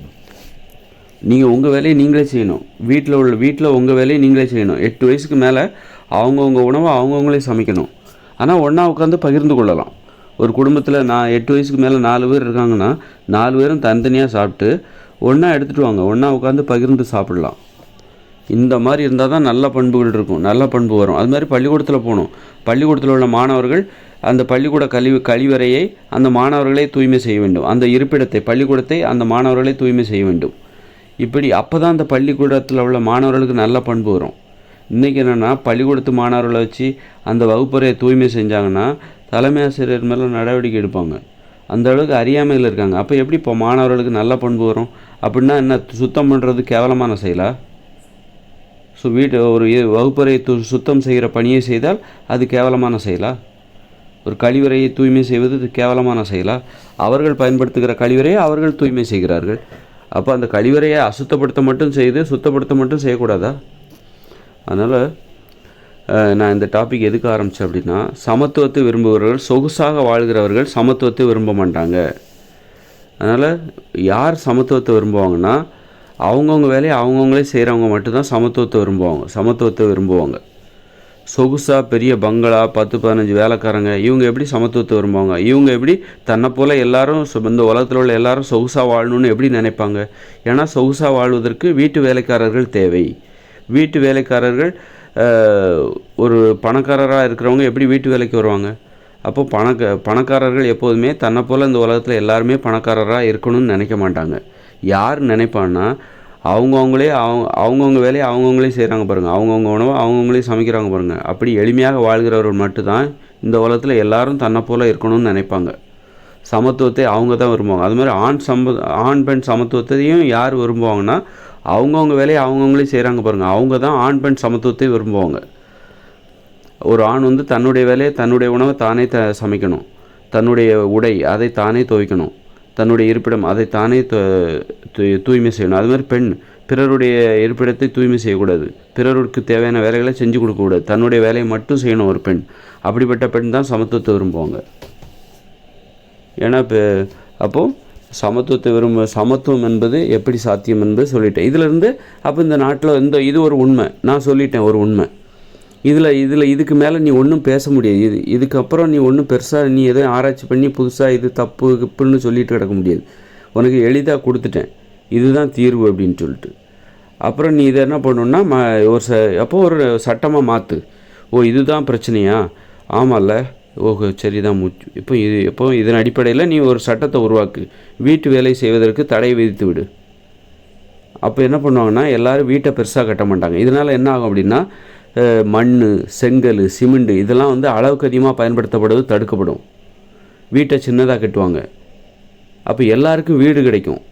நீங்கள் உங்கள் வேலையை நீங்களே செய்யணும். வீட்டில் உங்கள் வேலையை நீங்களே செய்யணும். 8 வயசுக்கு மேலே அவங்கவுங்க உணவை அவங்கவுங்களே சமைக்கணும். ஆனால் ஒன்றா உட்காந்து பகிர்ந்து கொள்ளலாம். ஒரு குடும்பத்தில் 8 வயசுக்கு மேலே 4 பேர் இருக்காங்கன்னா 4 பேரும் தனித்தனியாக சாப்பிட்டு ஒன்றா எடுத்துகிட்டு வாங்க. ஒன்றா உட்காந்து பகிர்ந்து சாப்பிடலாம். இந்த மாதிரி இருந்தால் தான் நல்ல பண்புகள் இருக்கும், நல்ல பண்பு வரும். அது மாதிரி பள்ளிக்கூடத்தில் போகணும். பள்ளிக்கூடத்தில் உள்ள மாணவர்கள் அந்த பள்ளிக்கூட கழிவறையை அந்த மாணவர்களே தூய்மை செய்ய வேண்டும். அந்த இருப்பிடத்தை, பள்ளிக்கூடத்தை அந்த மாணவர்களே தூய்மை செய்ய வேண்டும். அப்போ தான் அந்த பள்ளிக்கூடத்தில் உள்ள மாணவர்களுக்கு நல்ல பண்பு வரும். இன்றைக்கி என்னென்னா பள்ளிக்கூடத்து மாணவர்களை வச்சு அந்த வகுப்பறையை தூய்மை செஞ்சாங்கன்னா தலைமை ஆசிரியர் மேலே நடவடிக்கை எடுப்பாங்க. அந்த அளவுக்கு அறியாமையில் இருக்காங்க. அப்போ எப்படி இப்போ மாணவர்களுக்கு நல்ல பண்பு வரும்? அப்படின்னா என்ன, சுத்தம் பண்ணுறது கேவலமான செயலா? ஒரு வகுப்பறையை சுத்தம் செய்கிற பணியை செய்தால் அது கேவலமான செயலா? ஒரு கழிவறையை தூய்மை செய்வது கேவலமான செயலா? அவர்கள் பயன்படுத்துகிற கழிவறையை அவர்கள் தூய்மை செய்கிறார்கள். அப்போ அந்த கழிவறையை அசுத்தப்படுத்த மட்டும் சுத்தப்படுத்த மட்டும் செய்யக்கூடாதா? அதனால் நான் இந்த டாபிக் எதுக்கு ஆரம்பித்தேன் அப்படின்னா, சமத்துவத்தை விரும்புகிறவர்கள், சொகுசாக வாழ்கிறவர்கள் சமத்துவத்தை விரும்ப மாட்டாங்க. அதனால் யார் சமத்துவத்தை விரும்புவாங்கன்னா, அவங்கவுங்க வேலையை அவங்கவுங்களே செய்கிறவங்க மட்டும்தான் சமத்துவத்தை விரும்புவாங்க. சொகுசாக பெரிய பங்களா 10-15 வேலைக்காரங்க இவங்க எப்படி சமத்துவத்தை விரும்புவாங்க? இவங்க எப்படி தன்னை போல் எல்லாரும் இந்த உலகத்தில் உள்ள எல்லாரும் சொகுசாக வாழணும்னு எப்படி நினைப்பாங்க? ஏன்னா சொகுசாக வாழ்வதற்கு வீட்டு வேலைக்காரர்கள் தேவை. வீட்டு வேலைக்காரர்கள் ஒரு பணக்காரராக இருக்கிறவங்க எப்படி வீட்டு வேலைக்கு வருவாங்க? அப்போது பணக்காரர்கள் எப்போதுமே தன்னை போல் இந்த உலகத்தில் எல்லாருமே பணக்காரராக இருக்கணும்னு நினைக்க மாட்டாங்க. யார் நினைப்பான்னா, அவங்கவுங்க வேலையை அவங்கவுங்களே செய்கிறாங்க பாருங்கள், அவங்கவுங்க உணவை அவங்கவுங்களே சமைக்கிறாங்க பாருங்கள், அப்படி எளிமையாக வாழ்கிறவர்கள் மட்டும்தான் இந்த உலகத்தில் எல்லாரும் தன்னை போல் இருக்கணும்னு நினைப்பாங்க. சமத்துவத்தை அவங்க தான் விரும்புவாங்க. அது மாதிரி ஆண் பெண் சமத்துவத்தையும் யார் விரும்புவாங்கன்னா, அவங்கவுங்க வேலையை அவங்கவுங்களே செய்கிறாங்க பாருங்கள், அவங்க தான் ஆண் பெண் சமத்துவத்தை விரும்புவாங்க. ஒரு ஆண் தன்னுடைய வேலையை, தன்னுடைய உணவை தானே சமைக்கணும், தன்னுடைய உடை அதை தானே துவைக்கணும், தன்னுடைய இருப்பிடம் அதை தானே தூய்மை செய்யணும். அது மாதிரி பெண் பிறருடைய இருப்பிடத்தை தூய்மை செய்யக்கூடாது, பிறருக்கு தேவையான வேலைகளை செஞ்சு கொடுக்கக்கூடாது, தன்னுடைய வேலையை மட்டும் செய்யணும் ஒரு பெண். அப்படிப்பட்ட பெண் தான் சமத்துவத்தை விரும்புவாங்க. ஏன்னா அப்போது சமத்துவம் என்பது எப்படி சாத்தியம் என்பது சொல்லிட்டேன். இதிலிருந்து அப்போ இந்த நாட்டில் இது ஒரு உண்மை, நான் சொல்லிட்டேன் ஒரு உண்மை. இதுக்கு மேலே நீ ஒன்றும் பேச முடியாது. இதுக்கப்புறம் நீ ஒன்றும் பெருசாக நீ எதுவும் ஆராய்ச்சி பண்ணி புதுசாக இது தப்பு கிப்புன்னு சொல்லிட்டு கிடக்க முடியாது. உனக்கு எளிதாக கொடுத்துட்டேன், இதுதான் தீர்வு அப்படின்னு சொல்லிட்டு. அப்புறம் நீ இதை என்ன பண்ணணுன்னா அப்போ ஒரு சட்டமாக மாற்று. இதுதான் பிரச்சனையா? ஆமாம்ல, சரிதான் மூச்சு. இப்போ இதன் அடிப்படையில் நீ ஒரு சட்டத்தை உருவாக்கு, வீட்டு வேலை செய்வதற்கு தடை விதித்து விடு. அப்போ என்ன பண்ணுவாங்கன்னா, எல்லோரும் வீட்டை பெருசாக கட்ட மாட்டாங்க. இதனால் என்ன ஆகும் அப்படின்னா, மண், செங்கல், சிமெண்ட் இதெல்லாம் அளவுக்கு அதிகமாக பயன்படுத்தப்படுவது தடுக்கப்படும். வீட்டை சின்னதாக கட்டுவாங்க. அப்போ எல்லாருக்கும் வீடு கிடைக்கும்.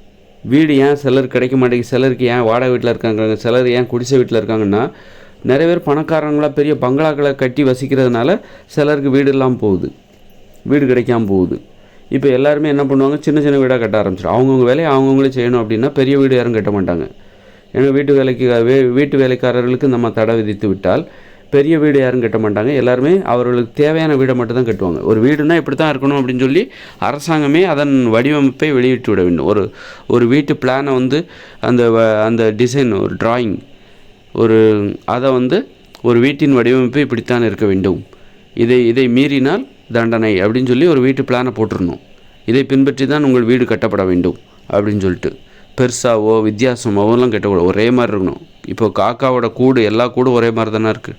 வீடு ஏன் சிலருக்கு கிடைக்க மாட்டேங்குது, சிலருக்கு ஏன் வாடகை வீட்டில் இருக்காங்க, சிலர் ஏன் குடிசை வீட்டில் இருக்காங்கன்னா, நிறைய பேர் பணக்காரங்களாக பெரிய பங்களாக்களை கட்டி வசிக்கிறதுனால சிலருக்கு வீடு இல்லாமல் போகுது, வீடு கிடைக்காமல் போகுது. இப்போ எல்லாருமே என்ன பண்ணுவாங்க, சின்ன சின்ன வீடாக கட்ட ஆரம்பிச்சிடும். அவங்கவுங்க வேலையை அவங்கவுங்களே செய்யணும் அப்படின்னா பெரிய வீடு யாரும் கட்ட மாட்டாங்க. ஏன்னா வீட்டு வேலைக்காரர்களுக்கு நம்ம தடை விதித்து விட்டால் பெரிய வீடு யாரும் கட்ட மாட்டாங்க. எல்லாருமே அவர்களுக்கு தேவையான வீடை மட்டும் தான் கட்டுவாங்க. ஒரு வீடுனா இப்படி தான் இருக்கணும் அப்படின்னு சொல்லி அரசாங்கமே அதன் வடிவமைப்பை வெளியிட்டு விட வேண்டும். ஒரு வீட்டு பிளானை அந்த டிசைன், ஒரு டிராயிங், அதை ஒரு வீட்டின் வடிவமைப்பு இப்படித்தான் இருக்க வேண்டும், இதை மீறினால் தண்டனை அப்படின்னு சொல்லி ஒரு வீட்டு பிளானை போட்டுருணும். இதை பின்பற்றி தான் உங்கள் வீடு கட்டப்பட வேண்டும் அப்படின்னு சொல்லிட்டு பெருசாவோ வித்தியாசமாவோலாம் கட்டக்கூடாது, ஒரே மாதிரி இருக்கணும். இப்போ காக்காவோட கூடு எல்லா கூடும் ஒரே மாதிரி தானே இருக்குது.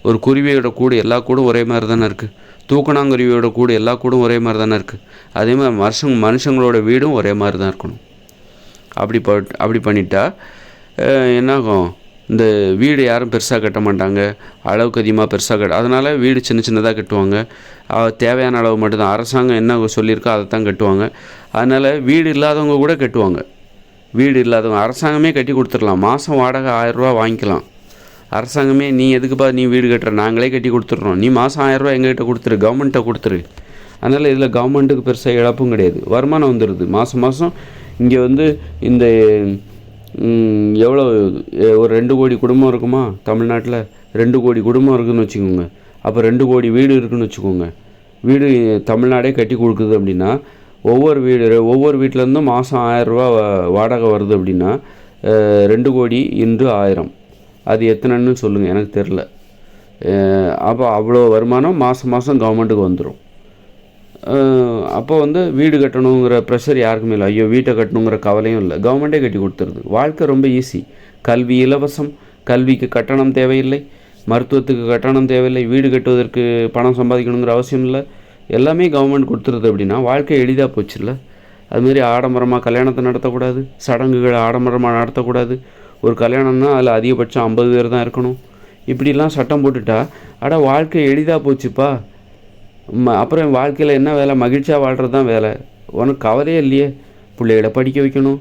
ஒரு குருவியோட கூடு எல்லா கூடும் ஒரே மாதிரி தானே இருக்குது. தூக்கணாங்குருவியோட கூடு எல்லா கூடும் ஒரே மாதிரி தானே இருக்குது. அதே மாதிரி மனுஷங்களோட வீடும் ஒரே மாதிரி தான் இருக்கணும். அப்படி பண்ணிட்டா என்னாகும், இந்த வீடு யாரும் பெருசாக கட்ட மாட்டாங்க, அளவுக்கு அதிகமாக பெருசாக அதனால் வீடு சின்ன சின்னதாக கட்டுவாங்க. தேவையான அளவு மட்டும்தான், அரசாங்கம் என்ன சொல்லியிருக்கோ அதை தான் கட்டுவாங்க. அதனால் வீடு இல்லாதவங்க கூட கட்டுவாங்க. வீடு இல்லாதவங்க அரசாங்கமே கட்டி கொடுத்துடலாம். மாதம் வாடகை 1000 ரூபா வாங்கிக்கலாம். அரசாங்கமே, நீ எதுக்குப்பா நீ வீடு கட்டுற, நாங்களே கட்டி கொடுத்துட்றோம், நீ மாதம் 1000 ரூபா எங்ககிட்ட கொடுத்துரு, கவர்மெண்ட்டை கொடுத்துரு. அதனால் இதில் கவர்மெண்ட்டுக்கு பெருசாக இழப்பும் கிடையாது, வருமானம் வந்துடுது. மாதம் இங்கே இந்த எவ்வளோ, ஒரு 2 கோடி குடும்பம் இருக்குமா தமிழ்நாட்டில்? 2 கோடி குடும்பம் இருக்குதுன்னு வச்சுக்கோங்க. அப்போ 2 கோடி வீடு இருக்குதுன்னு வச்சுக்கோங்க. வீடு தமிழ்நாடே கட்டி கொடுக்குது அப்படின்னா, ஒவ்வொரு வீட்டிலேருந்தும் மாதம் 1000 ரூபா வாடகை வருது அப்படின்னா 2 கோடி இன்று 1000, அது எத்தனைன்னு சொல்லுங்கள், எனக்கு தெரில. அப்போ அவ்வளோ வருமானம் மாதம் கவர்மெண்ட்டுக்கு வந்துடும். அப்போ வீடு கட்டணுங்கிற ப்ரெஷர் யாருக்குமே இல்லை. ஐயோ வீட்டை கட்டணுங்கிற கவலையும் இல்லை, கவர்மெண்ட்டே கட்டி கொடுத்துருது. வாழ்க்கை ரொம்ப ஈஸி. கல்வி இலவசம், கல்விக்கு கட்டணம் தேவையில்லை, மருத்துவத்துக்கு கட்டணம் தேவையில்லை, வீடு கட்டுவதற்கு பணம் சம்பாதிக்கணுங்கிற அவசியம் இல்லை, எல்லாமே கவர்மெண்ட் கொடுத்துருது. அப்படின்னா வாழ்க்கை எளிதாக போச்சுல்ல. அதுமாரி ஆடம்பரமாக கல்யாணத்தை நடத்தக்கூடாது, சடங்குகளை ஆடம்பரமாக நடத்தக்கூடாது. ஒரு கல்யாணம்னா அதில் அதிகபட்சம் 50 பேர் தான் இருக்கணும். இப்படிலாம் சட்டம் போட்டுட்டா வாழ்க்கை எளிதாக போச்சுப்பா. அப்புறம் வாழ்க்கையில் என்ன வேலை? மகிழ்ச்சியாக வாழ்கிறது தான் வேலை. உனக்கு கவலையே இல்லையே. பிள்ளைகளை படிக்க வைக்கணும்,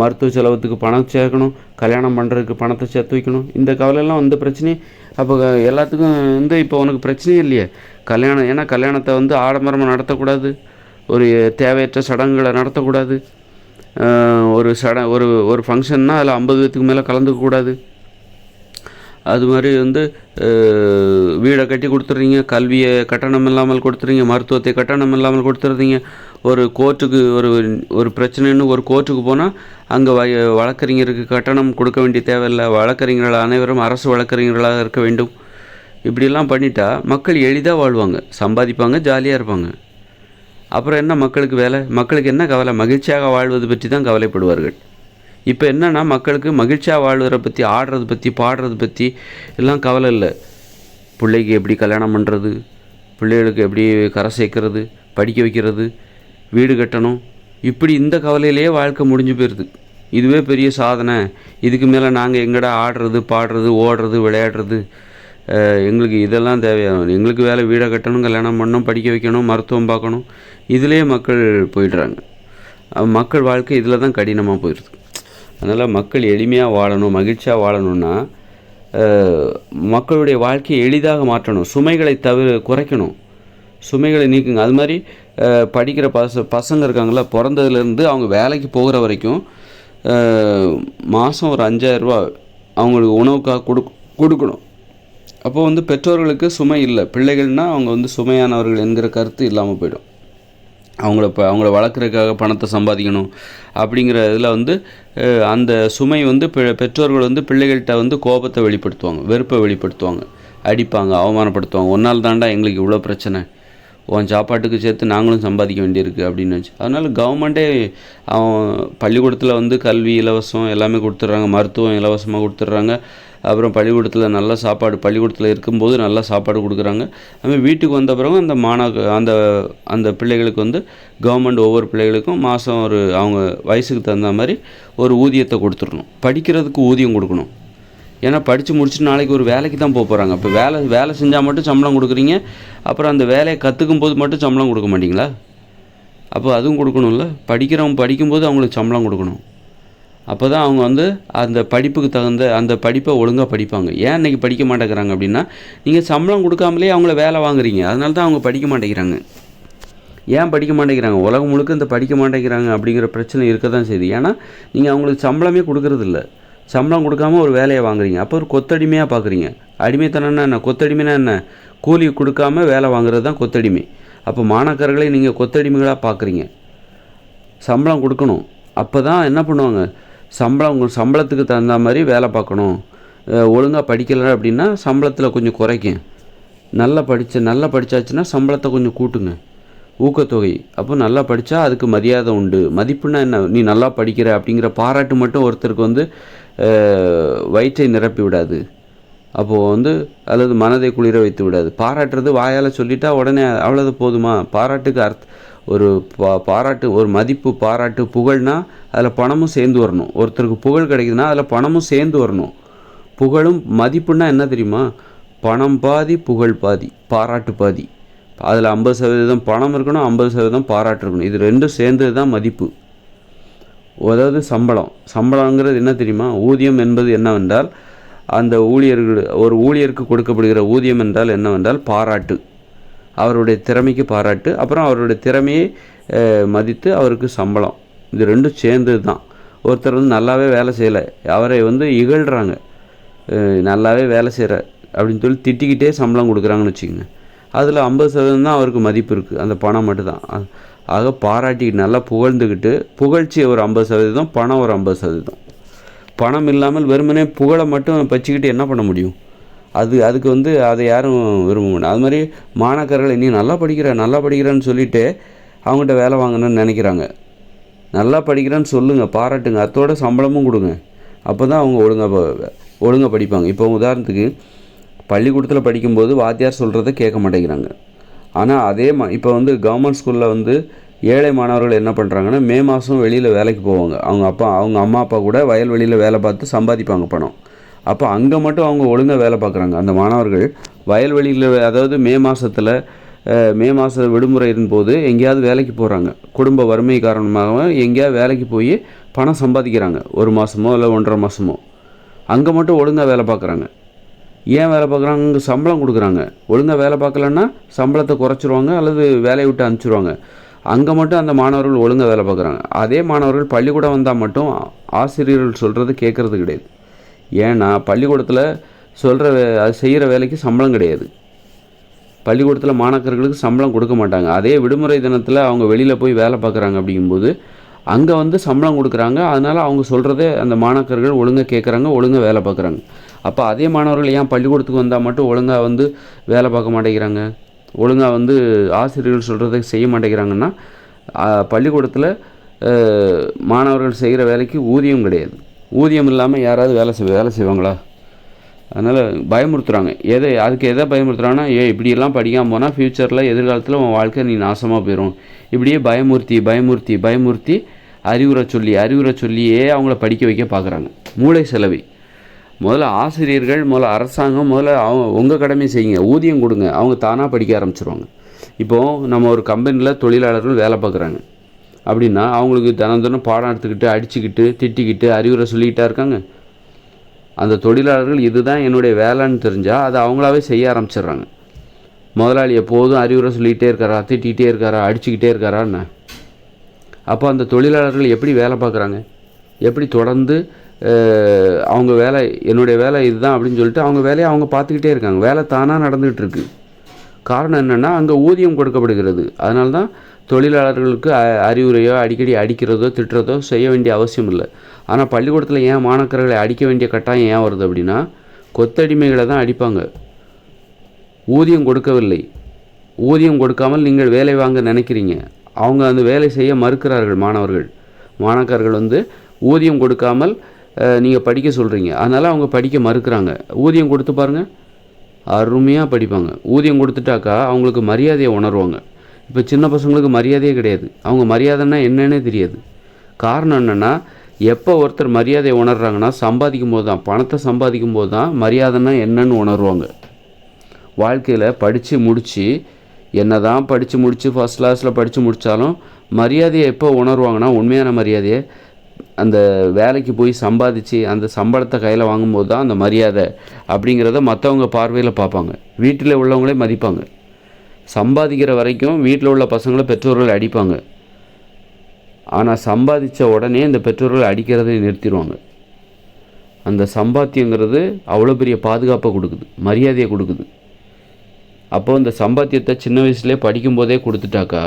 மருத்துவ செலவுக்கு பணம் சேர்க்கணும், கல்யாணம் பண்ணுறதுக்கு பணத்தை சேர்த்து வைக்கணும், இந்த கவலையெல்லாம் பிரச்சனை. அப்போ எல்லாத்துக்கும் இப்போ உனக்கு பிரச்சனையே இல்லையே. ஏன்னா கல்யாணத்தை ஆடம்பரமாக நடத்தக்கூடாது, ஒரு தேவையற்ற சடங்குகளை நடத்தக்கூடாது, ஒரு ஃபங்க்ஷன்னா அதில் 50 பேத்துக்கு மேலே கலந்துக்கக்கூடாது. அது மாதிரி வீடை கட்டி கொடுத்துட்றீங்க, கல்வியை கட்டணம் இல்லாமல் கொடுத்துறீங்க, மருத்துவத்தை கட்டணம் இல்லாமல் கொடுத்துட்றீங்க. ஒரு கோர்ட்டுக்கு ஒரு பிரச்சனைன்னு ஒரு கோர்ட்டுக்கு போனால் அங்கே வழக்கறிஞருக்கு கட்டணம் கொடுக்க வேண்டிய தேவையில்லை. வழக்கறிஞர்கள் அனைவரும் அரசு வழக்கறிஞர்களாக இருக்க வேண்டும். இப்படிலாம் பண்ணிட்டா மக்கள் எளிதாக வாழ்வாங்க, சம்பாதிப்பாங்க, ஜாலியாக இருப்பாங்க. அப்புறம் என்ன மக்களுக்கு வேலை? மக்களுக்கு என்ன கவலை? மகிழ்ச்சியாக வாழ்வது பற்றி தான் கவலைப்படுவார்கள். இப்போ என்னென்னா, மக்களுக்கு மகிழ்ச்சியாக வாழ்வதை பற்றி, ஆடுறது பற்றி, பாடுறது பற்றி எல்லாம் கவலை இல்லை. பிள்ளைக்கு எப்படி கல்யாணம் பண்ணுறது, பிள்ளைகளுக்கு எப்படி கரை சேர்க்கறது, படிக்க வைக்கிறது, வீடு கட்டணும், இப்படி இந்த கவலையிலேயே வாழ்க்கை முடிஞ்சு போயிடுது. இதுவே பெரிய சாதனை. இதுக்கு மேலே நாங்கள் எங்கடா ஆடுறது, பாடுறது, ஓடுறது, விளையாடுறது, எங்களுக்கு இதெல்லாம் தேவையாகும். எங்களுக்கு வேலை வீடை கட்டணும், கல்யாணம் பண்ணணும், படிக்க வைக்கணும், மருத்துவம் பார்க்கணும், இதிலே மக்கள் போயிடுறாங்க. மக்கள் வாழ்க்கை இதில் தான் கடினமாக போயிடுது. அதனால் மக்கள் எளிமையாக வாழணும், மகிழ்ச்சியாக வாழணும்னா மக்களுடைய வாழ்க்கையை எளிதாக மாற்றணும். சுமைகளை குறைக்கணும், சுமைகளை நீக்குங்க. அது மாதிரி படிக்கிற பசங்க இருக்காங்களா, பிறந்ததுலேருந்து அவங்க வேலைக்கு போகிற வரைக்கும் மாதம் ஒரு 5000 ரூபா அவங்களுக்கு உணவுக்காக கொடுக்கணும். அப்போது பெற்றோர்களுக்கு சுமை இல்லை. பிள்ளைகள்னால் அவங்க சுமையானவர்கள் என்கிற கருத்து இல்லாமல் போயிடும். அவங்கள வளர்க்குறதுக்காக பணத்தை சம்பாதிக்கணும் அப்படிங்கிற இதில் அந்த சுமை பெற்றோர்கள் பிள்ளைகள்கிட்ட கோபத்தை வெளிப்படுத்துவாங்க, வெறுப்பை வெளிப்படுத்துவாங்க. அடிப்பாங்க, அவமானப்படுத்துவாங்க. ஒன்றால் தாண்டா எங்களுக்கு இவ்வளோ பிரச்சனை, உன் சாப்பாட்டுக்கு சேர்த்து நாங்களும் சம்பாதிக்க வேண்டியிருக்கு அப்படின்னு வச்சு. அதனால் கவர்மெண்ட்டே அவன் பள்ளிக்கூடத்தில் வந்து கல்வி இலவசம் எல்லாமே கொடுத்துட்றாங்க, மருத்துவம் இலவசமாக கொடுத்துட்றாங்க. அப்புறம் பள்ளிக்கூடத்தில் நல்ல சாப்பாடு, பள்ளிக்கூடத்தில் இருக்கும்போது நல்ல சாப்பாடு கொடுக்குறாங்க. அதுமாதிரி வீட்டுக்கு வந்த பிறகு அந்த அந்த பிள்ளைகளுக்கு வந்து கவர்மெண்ட் ஒவ்வொரு பிள்ளைகளுக்கும் மாதம் ஒரு அவங்க வயசுக்கு தகுந்த மாதிரி ஒரு ஊதியத்தை கொடுத்துடணும். படிக்கிறதுக்கு ஊதியம் கொடுக்கணும். ஏன்னா படித்து முடிச்சுட்டு நாளைக்கு ஒரு வேலைக்கு தான் போகிறாங்க. அப்போ வேலை செஞ்சால் மட்டும் சம்பளம் கொடுக்குறீங்க, அப்புறம் அந்த வேலையை கற்றுக்கும் போது மட்டும் சம்பளம் கொடுக்க மாட்டிங்களா? அப்போ அதுவும் கொடுக்கணும்ல. படிக்கிறவங்க படிக்கும்போது அவங்களுக்கு சம்பளம் கொடுக்கணும். அப்போ தான் அவங்க வந்து அந்த படிப்புக்கு தகுந்த அந்த படிப்பை ஒழுங்காக படிப்பாங்க. ஏன் இன்றைக்கி படிக்க மாட்டேங்கிறாங்க அப்படின்னா, நீங்கள் சம்பளம் கொடுக்காமலே அவங்கள வேலை வாங்குறீங்க. அதனால தான் அவங்க படிக்க மாட்டேங்கிறாங்க. ஏன் படிக்க மாட்டேங்கிறாங்க? உலகம் முழுக்க இந்த படிக்க மாட்டேங்கிறாங்க அப்படிங்கிற பிரச்சனை இருக்க தான் செய்யுது. ஏன்னா நீங்கள் அவங்களுக்கு சம்பளமே கொடுக்கறதில்ல. சம்பளம் கொடுக்காம ஒரு வேலையை வாங்குறீங்க. அப்போ ஒரு கொத்தடிமையாக பார்க்குறீங்க. அடிமைத்தனம்னா என்ன? கொத்தடிமைனா என்ன? கூலி கொடுக்காம வேலை வாங்குறது தான் கொத்தடிமை. அப்போ மாணாக்கர்களை நீங்கள் கொத்தடிமைகளாக பார்க்குறீங்க. சம்பளம் கொடுக்கணும். அப்போ தான் என்ன பண்ணுவாங்க, சம்பளத்துக்கு தகுந்த மாதிரி வேலை பார்க்கணும். ஒழுங்காக படிக்கலை அப்படின்னா சம்பளத்தில் கொஞ்சம் குறைக்கும். நல்லா படித்தாச்சுன்னா சம்பளத்தை கொஞ்சம் கூட்டுங்க, ஊக்கத்தொகை. அப்போ நல்லா படித்தா அதுக்கு மரியாதை உண்டு. மதிப்புன்னா என்ன? நீ நல்லா படிக்கிற அப்படிங்கிற பாராட்டு மட்டும் ஒருத்தருக்கு வந்து வயிற்றை நிரப்பி விடாது. அப்போது வந்து அல்லது மனதை குளிர வைத்து விடாது. பாராட்டுறது வாயால் சொல்லிட்டா உடனே அவ்வளோது போதுமா? பாராட்டுக்கு ஒரு பாராட்டு, ஒரு மதிப்பு, பாராட்டு, புகழ்னா அதில் பணமும் சேர்ந்து வரணும். ஒருத்தருக்கு புகழ் கிடைக்குதுன்னா அதில் பணமும் சேர்ந்து வரணும். புகழும் மதிப்புன்னா என்ன தெரியுமா? பணம் பாதி, புகழ் பாதி, பாராட்டு பாதி. அதில் 50% பணம் இருக்கணும், 50% பாராட்டு இருக்கணும். இது ரெண்டும் சேர்ந்தது தான் மதிப்பு. அதாவது சம்பளங்கிறது என்ன தெரியுமா? ஊதியம் என்பது என்னவென்றால், அந்த ஒரு ஊழியருக்கு கொடுக்கப்படுகிற ஊதியம் என்றால் என்னவென்றால் பாராட்டு, அவருடைய திறமைக்கு பாராட்டு, அப்புறம் அவருடைய திறமையை மதித்து அவருக்கு சம்பளம். இது ரெண்டும் சேர்ந்தது தான். ஒருத்தர் வந்து நல்லாவே வேலை செய்யலை, அவரை வந்து இகழ்கிறாங்க, நல்லாவே வேலை செய்கிற அப்படின்னு சொல்லி திட்டிக்கிட்டே சம்பளம் கொடுக்குறாங்கன்னு வச்சுக்கோங்க. அதில் 50% தான் அவருக்கு மதிப்பு இருக்குது, அந்த பணம் மட்டும்தான். ஆக பாராட்டிக்கிட்டு நல்லா புகழ்ந்துக்கிட்டு, புகழ்ச்சி ஒரு 50%, பணம் ஒரு 50%. பணம் இல்லாமல் வெறுமனே புகழை மட்டும் வச்சுக்கிட்டு என்ன பண்ண முடியும்? அதுக்கு வந்து அதை யாரும் விரும்ப மாட்டாங்க. அது மாதிரி மாணாக்கர்கள் நீ நல்லா படிக்கிறேன்னு சொல்லிவிட்டு அவங்ககிட்ட வேலை வாங்கணும்னு நினைக்கிறாங்க. நல்லா படிக்கிறேன்னு சொல்லுங்கள், பாராட்டுங்க, அதோட சம்பளமும் கொடுங்க. அப்போ தான் அவங்க ஒழுங்காக படிப்பாங்க. இப்போ உதாரணத்துக்கு பள்ளிக்கூடத்தில் படிக்கும்போது வாத்தியார் சொல்கிறத கேட்க மாட்டேங்கிறாங்க. ஆனால் இப்போ வந்து கவர்மெண்ட் ஸ்கூலில் வந்து ஏழை மாணவர்கள் என்ன பண்ணுறாங்கன்னா, மே மாதம் வெளியில் வேலைக்கு போவாங்க. அவங்க அம்மா அப்பா கூட வயல்வெளியில் வேலை பார்த்து சம்பாதிப்பாங்க பணம். அப்போ அங்கே மட்டும் அவங்க ஒழுங்காக வேலை பார்க்குறாங்க. அந்த மாணவர்கள் வயல்வெளியில், அதாவது மே மாத விடுமுறையின் போது எங்கேயாவது வேலைக்கு போகிறாங்க. குடும்ப வறுமை காரணமாக எங்கேயாவது வேலைக்கு போய் பணம் சம்பாதிக்கிறாங்க. 1 மாதமோ இல்லை 1.5 மாதமோ. அங்கே மட்டும் ஒழுங்காக வேலை பார்க்குறாங்க. ஏன் வேலை பார்க்குறாங்க? அங்கே சம்பளம் கொடுக்குறாங்க. ஒழுங்காக வேலை பார்க்கலன்னா சம்பளத்தை குறைச்சிருவாங்க அல்லது வேலையை விட்டு அனுப்பிச்சிருவாங்க. அங்கே மட்டும் அந்த மாணவர்கள் ஒழுங்காக வேலை பார்க்குறாங்க. அதே மாணவர்கள் பள்ளிக்கூடம் வந்தால் மட்டும் ஆசிரியர்கள் சொல்கிறது கேட்குறது கிடையாது. ஏன்னா பள்ளிக்கூடத்தில் அது செய்கிற வேலைக்கு சம்பளம் கிடையாது. பள்ளிக்கூடத்தில் மாணாக்கர்களுக்கு சம்பளம் கொடுக்க மாட்டாங்க. அதே விடுமுறை தினத்தில் அவங்க வெளியில் போய் வேலை பார்க்குறாங்க. அப்படிங்கும்போது அங்கே வந்து சம்பளம் கொடுக்குறாங்க. அதனால் அவங்க சொல்கிறத அந்த மாணாக்கர்கள் ஒழுங்காக கேட்குறாங்க, ஒழுங்காக வேலை பார்க்குறாங்க. அப்போ அதே மாணவர்கள் ஏன் பள்ளிக்கூடத்துக்கு வந்தால் மட்டும் ஒழுங்காக வந்து வேலை பார்க்க மாட்டேங்கிறாங்க, ஒழுங்காக வந்து ஆசிரியர்கள் சொல்கிறத செய்ய மாட்டேங்கிறாங்கன்னா, பள்ளிக்கூடத்தில் மாணவர்கள் செய்கிற வேலைக்கு ஊதியம் கிடையாது. ஊதியம் இல்லாமல் யாராவது வேலை செய்வாங்களா? அதனால் பயமுறுத்துகிறாங்க. அதுக்கு எதை பயமுறுத்துகிறாங்கன்னா, இப்படியெல்லாம் படிக்காமல் போனால் ஃப்யூச்சரில் எதிர்காலத்தில் உன் வாழ்க்கை நீ நாசமாக போயிடும். இப்படியே பயமுறுத்தி அறிவுரை சொல்லியே அவங்கள படிக்க வைக்க பார்க்குறாங்க. மூளை செலவி. முதல்ல ஆசிரியர்கள், அரசாங்கம் உங்கள் கடமை செய்யுங்க, ஊதியம் கொடுங்க, அவங்க தானாக படிக்க ஆரம்பிச்சிருவாங்க. இப்போது நம்ம ஒரு கம்பெனியில் தொழிலாளர்கள் வேலை பார்க்குறாங்க அப்படின்னா அவங்களுக்கு தினம் பாடம் எடுத்துக்கிட்டு, அடிச்சுக்கிட்டு, திட்டிக்கிட்டு, அறிவுரை சொல்லிக்கிட்டா இருக்காங்க. அந்த தொழிலாளர்கள் இதுதான் என்னுடைய வேலைன்னு தெரிஞ்சால் அதை அவங்களாவே செய்ய ஆரம்பிச்சிடுறாங்க. முதலாளி எப்போதும் அறிவுரை சொல்லிகிட்டே இருக்காரா, திட்டிகிட்டே இருக்காரா, அடிச்சுக்கிட்டே இருக்காரான்னு. அப்போ அந்த தொழிலாளர்கள் எப்படி வேலை பார்க்குறாங்க? எப்படி தொடர்ந்து அவங்க என்னுடைய வேலை இதுதான் அப்படின்னு சொல்லிட்டு அவங்க வேலையை அவங்க பார்த்துக்கிட்டே இருக்காங்க. வேலை தானாக நடந்துகிட்டு இருக்கு. காரணம் என்னென்னா, அங்கே ஊதியம் கொடுக்கப்படுகிறது. அதனால தான் தொழிலாளர்களுக்கு அறிவுரையோ அடிக்கடி அடிக்கிறதோ திட்டுறதோ செய்ய வேண்டிய அவசியம் இல்லை. ஆனால் பள்ளிக்கூடத்தில் ஏன் மாணாக்கர்களை அடிக்க வேண்டிய கட்டாயம் ஏன் வருது அப்படின்னா, கொத்தடிமைகளை தான் அடிப்பாங்க. ஊதியம் கொடுக்கவில்லை. ஊதியம் கொடுக்காமல் நீங்கள் வேலை வாங்க நினைக்கிறீங்க. அவங்க அந்த வேலை செய்ய மறுக்கிறார்கள். மாணாக்கர்கள் வந்து ஊதியம் கொடுக்காமல் நீங்கள் படிக்க சொல்கிறீங்க. அதனால் அவங்க படிக்க மறுக்கிறாங்க. ஊதியம் கொடுத்து பாருங்கள், அருமையாக படிப்பாங்க. ஊதியம் கொடுத்துட்டாக்கா அவங்களுக்கு மரியாதையை உணர்வாங்க. இப்போ சின்ன பசங்களுக்கு மரியாதையே கிடையாது. அவங்க மரியாதைன்னா என்னன்னே தெரியாது. காரணம் என்னென்னா, எப்போ ஒருத்தர் மரியாதையை உணர்றாங்கன்னா சம்பாதிக்கும் போது தான், பணத்தை சம்பாதிக்கும் போது தான் மரியாதைன்னா என்னன்னு உணர்வாங்க. வாழ்க்கையில் படித்து முடித்து என்ன தான் படித்து முடித்து ஃபஸ்ட் கிளாஸில் படித்து முடித்தாலும் மரியாதையை எப்போ உணர்வாங்கன்னா, உண்மையான மரியாதையை அந்த வேலைக்கு போய் சம்பாதிச்சு அந்த சம்பளத்தை கையில் வாங்கும்போது தான் அந்த மரியாதை அப்படிங்கிறத மற்றவங்க பார்வையில் பார்ப்பாங்க. வீட்டில் உள்ளவங்களே மதிப்பாங்க. சம்பாதிக்கிற வரைக்கும் வீட்டில் உள்ள பசங்களை பெற்றோர்கள் அடிப்பாங்க. ஆனால் சம்பாதித்த உடனே இந்த பெற்றோர்கள் அடிக்கிறதை நிறுத்திடுவாங்க. அந்த சம்பாத்தியங்கிறது அவ்வளோ பெரிய பாதுகாப்பை கொடுக்குது, மரியாதையை கொடுக்குது. அப்போது இந்த சம்பாத்தியத்தை சின்ன வயசுலேயே படிக்கும்போதே கொடுத்துட்டாக்கா,